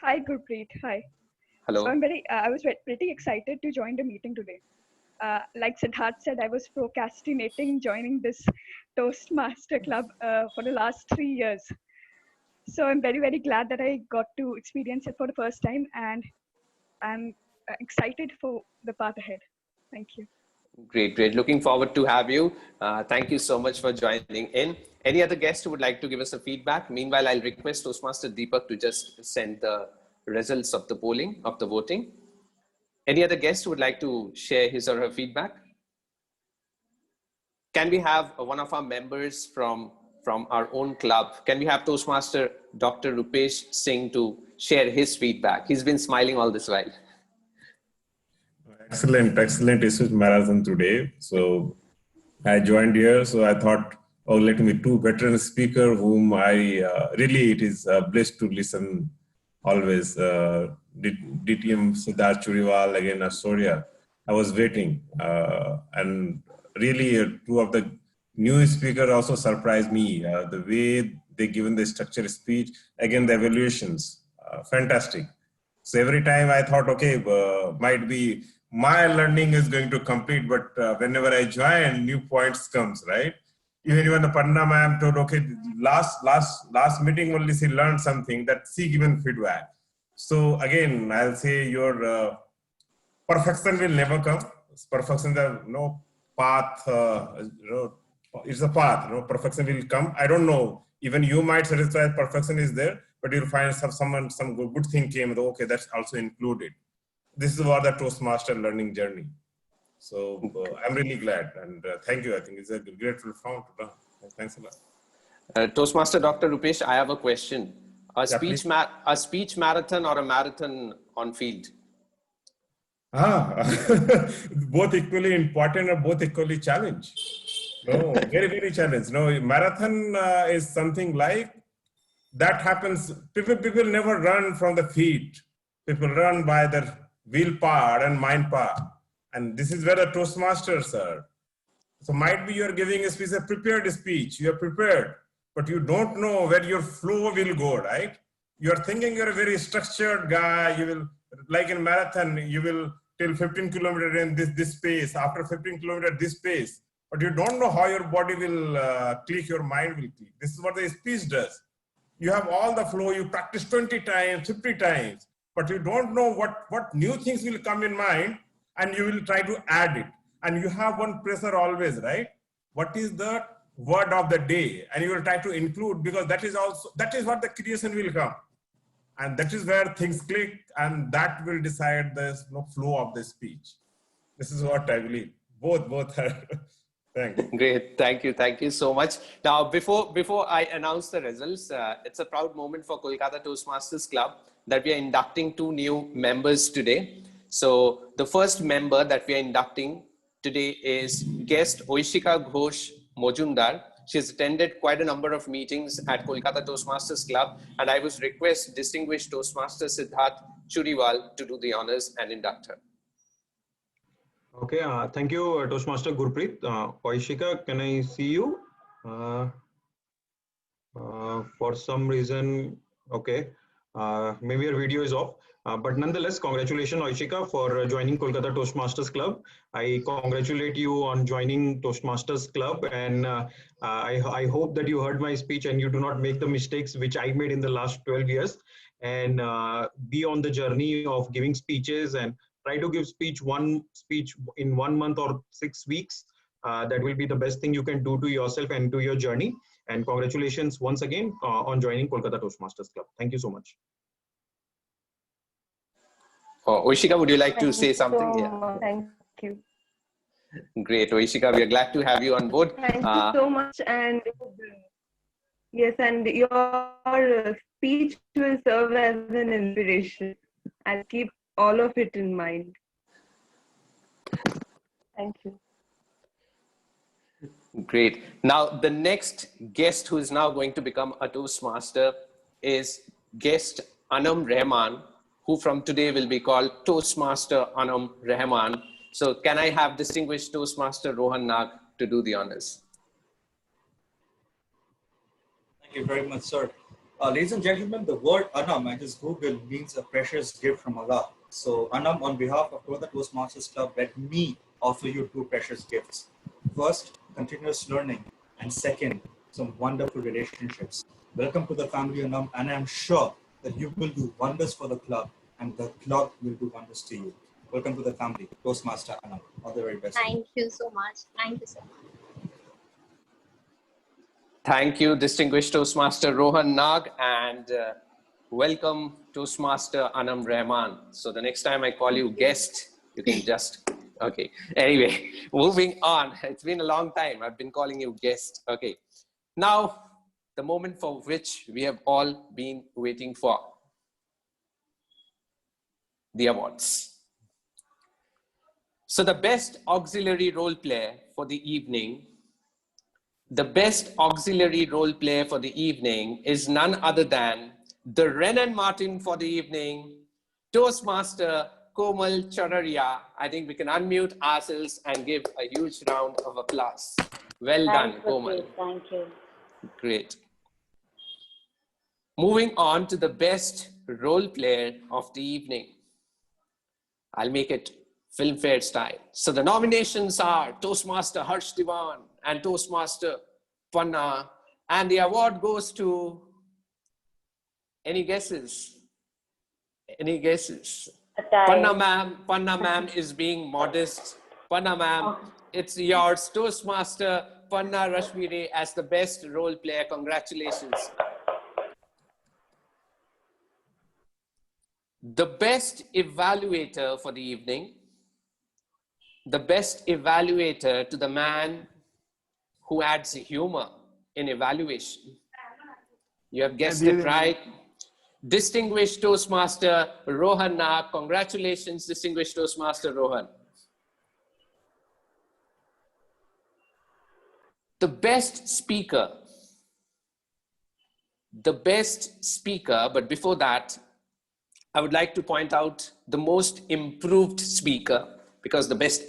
Hi, Gurpreet. Hi. Hello. So I was pretty excited to join the meeting today. Like Siddharth said, I was procrastinating joining this Toastmaster Club for the last 3 years. So I'm very, very glad that I got to experience it for the first time, and I'm excited for the path ahead. Thank you. Great, great. Looking forward to have you. Thank you so much for joining in. Any other guests who would like to give us a feedback? Meanwhile, I'll request Toastmaster Deepak to just send the results of the polling, of the voting. Any other guests who would like to share his or her feedback? Can we have one of our members from our own club? Can we have Toastmaster Dr. Rupesh Singh to share his feedback? He's been smiling all this while. Excellent, excellent Ipswich Marathon today. So I joined here, so I thought, oh, let me two veteran speaker whom I really, it is blessed to listen always. DTM Siddharth Churiwal, again Astoria. I was waiting, and really two of the new speaker also surprised me. The way they given the structured speech, again the evaluations, fantastic. So every time I thought, okay, might be my learning is going to complete, but whenever I join, new points comes, right? Even the Panna ma'am told, okay, last meeting only she learned something that she given feedback. So again, I'll say your perfection will never come. Perfection, the no path, it's a path. No perfection will come. I don't know. Even you might satisfy perfection is there, but you'll find some good thing came. Okay, that's also included. This is what the Toastmaster learning journey. So I'm really glad, and thank you. I think it's a grateful found. Thanks a lot. Toastmaster Dr. Rupesh, I have a question. A speech marathon or a marathon on field? Both equally important or both equally challenge. No, very, very challenge. No, marathon is something like that happens. People never run from the feet. People run by their willpower and mind power. And this is where the Toastmasters are. So might be you're giving a speech, a prepared speech, you're prepared, but you don't know where your flow will go, right? You're thinking you're a very structured guy. You will, like in marathon, you will till 15 kilometers in this pace, after 15 kilometers this pace, but you don't know how your body will click, your mind will click. This is what the speech does. You have all the flow, you practice 20 times, 50 times, but you don't know what new things will come in mind, and you will try to add it. And you have one pressure always, right? What is the word of the day? And you will try to include, because that is what the creation will come. And that is where things click, and that will decide the flow of the speech. This is what I believe. Both are. Thanks. Great. Thank you so much. Now, before I announce the results, it's a proud moment for Kolkata Toastmasters Club that we are inducting 2 new members today. So the first member that we are inducting today is guest Oishika Ghosh Mojumdar. She has attended quite a number of meetings at Kolkata Toastmasters Club, and I would request distinguished Toastmaster Siddharth Churiwal to do the honors and induct her. Okay, thank you, Toastmaster Gurpreet. Oishika, can I see you? For some reason, okay, maybe your video is off. But nonetheless, congratulations, Oishika, for joining Kolkata Toastmasters Club. I congratulate you on joining Toastmasters Club, and I hope that you heard my speech and you do not make the mistakes which I made in the last 12 years, and be on the journey of giving speeches and try to give one speech in 1 month or 6 weeks. That will be the best thing you can do to yourself and to your journey. And congratulations once again on joining Kolkata Toastmasters Club. Thank you so much. Oh, Oishika, would you like to say something? Yeah. Thank you. Great, Oishika, we are glad to have you on board. Thank you so much. And yes, and your speech will serve as an inspiration. I'll keep all of it in mind. Thank you. Great. Now, the next guest who is now going to become a Toastmaster is guest Anam Rahman, who from today will be called Toastmaster Anam Rahman. So can I have distinguished Toastmaster Rohan Nag to do the honors? Thank you very much, sir. Ladies and gentlemen, the word Anam, I just Googled, means a precious gift from Allah. So Anam, on behalf of Kolkata Toastmasters Club, let me offer you 2 precious gifts. First, continuous learning, and second, some wonderful relationships. Welcome to the family, Anam, and I'm sure that you will do wonders for the club, and the club will do wonders to you. Welcome to the family, Toastmaster Anam. All the very best. Thank you so much. Thank you so much. Thank you, distinguished Toastmaster Rohan Nag, and welcome Toastmaster Anam Rahman. So the next time I call you guest, you can just, okay. Anyway, moving on. It's been a long time. I've been calling you guest. Okay. Now, the moment for which we have all been waiting for. The awards. So the best auxiliary role player for the evening, is none other than the Renan Martin for the evening, Toastmaster Komal Chararia. I think we can unmute ourselves and give a huge round of applause. Well done, Komal. Thank you. Great. Moving on to the best role player of the evening. I'll make it Filmfare style. So the nominations are Toastmaster Harsh Diwan and Toastmaster Panna, and the award goes to, any guesses? Any guesses? Panna ma'am is being modest. Panna ma'am, it's yours. Toastmaster Panna Rashmire as the best role player. Congratulations. The best evaluator for the evening. The best evaluator to the man who adds humor in evaluation. You have guessed it right. Distinguished Toastmaster Rohan Nag. Congratulations, distinguished Toastmaster Rohan. The best speaker. The best speaker, but before that, I would like to point out the most improved speaker, because the best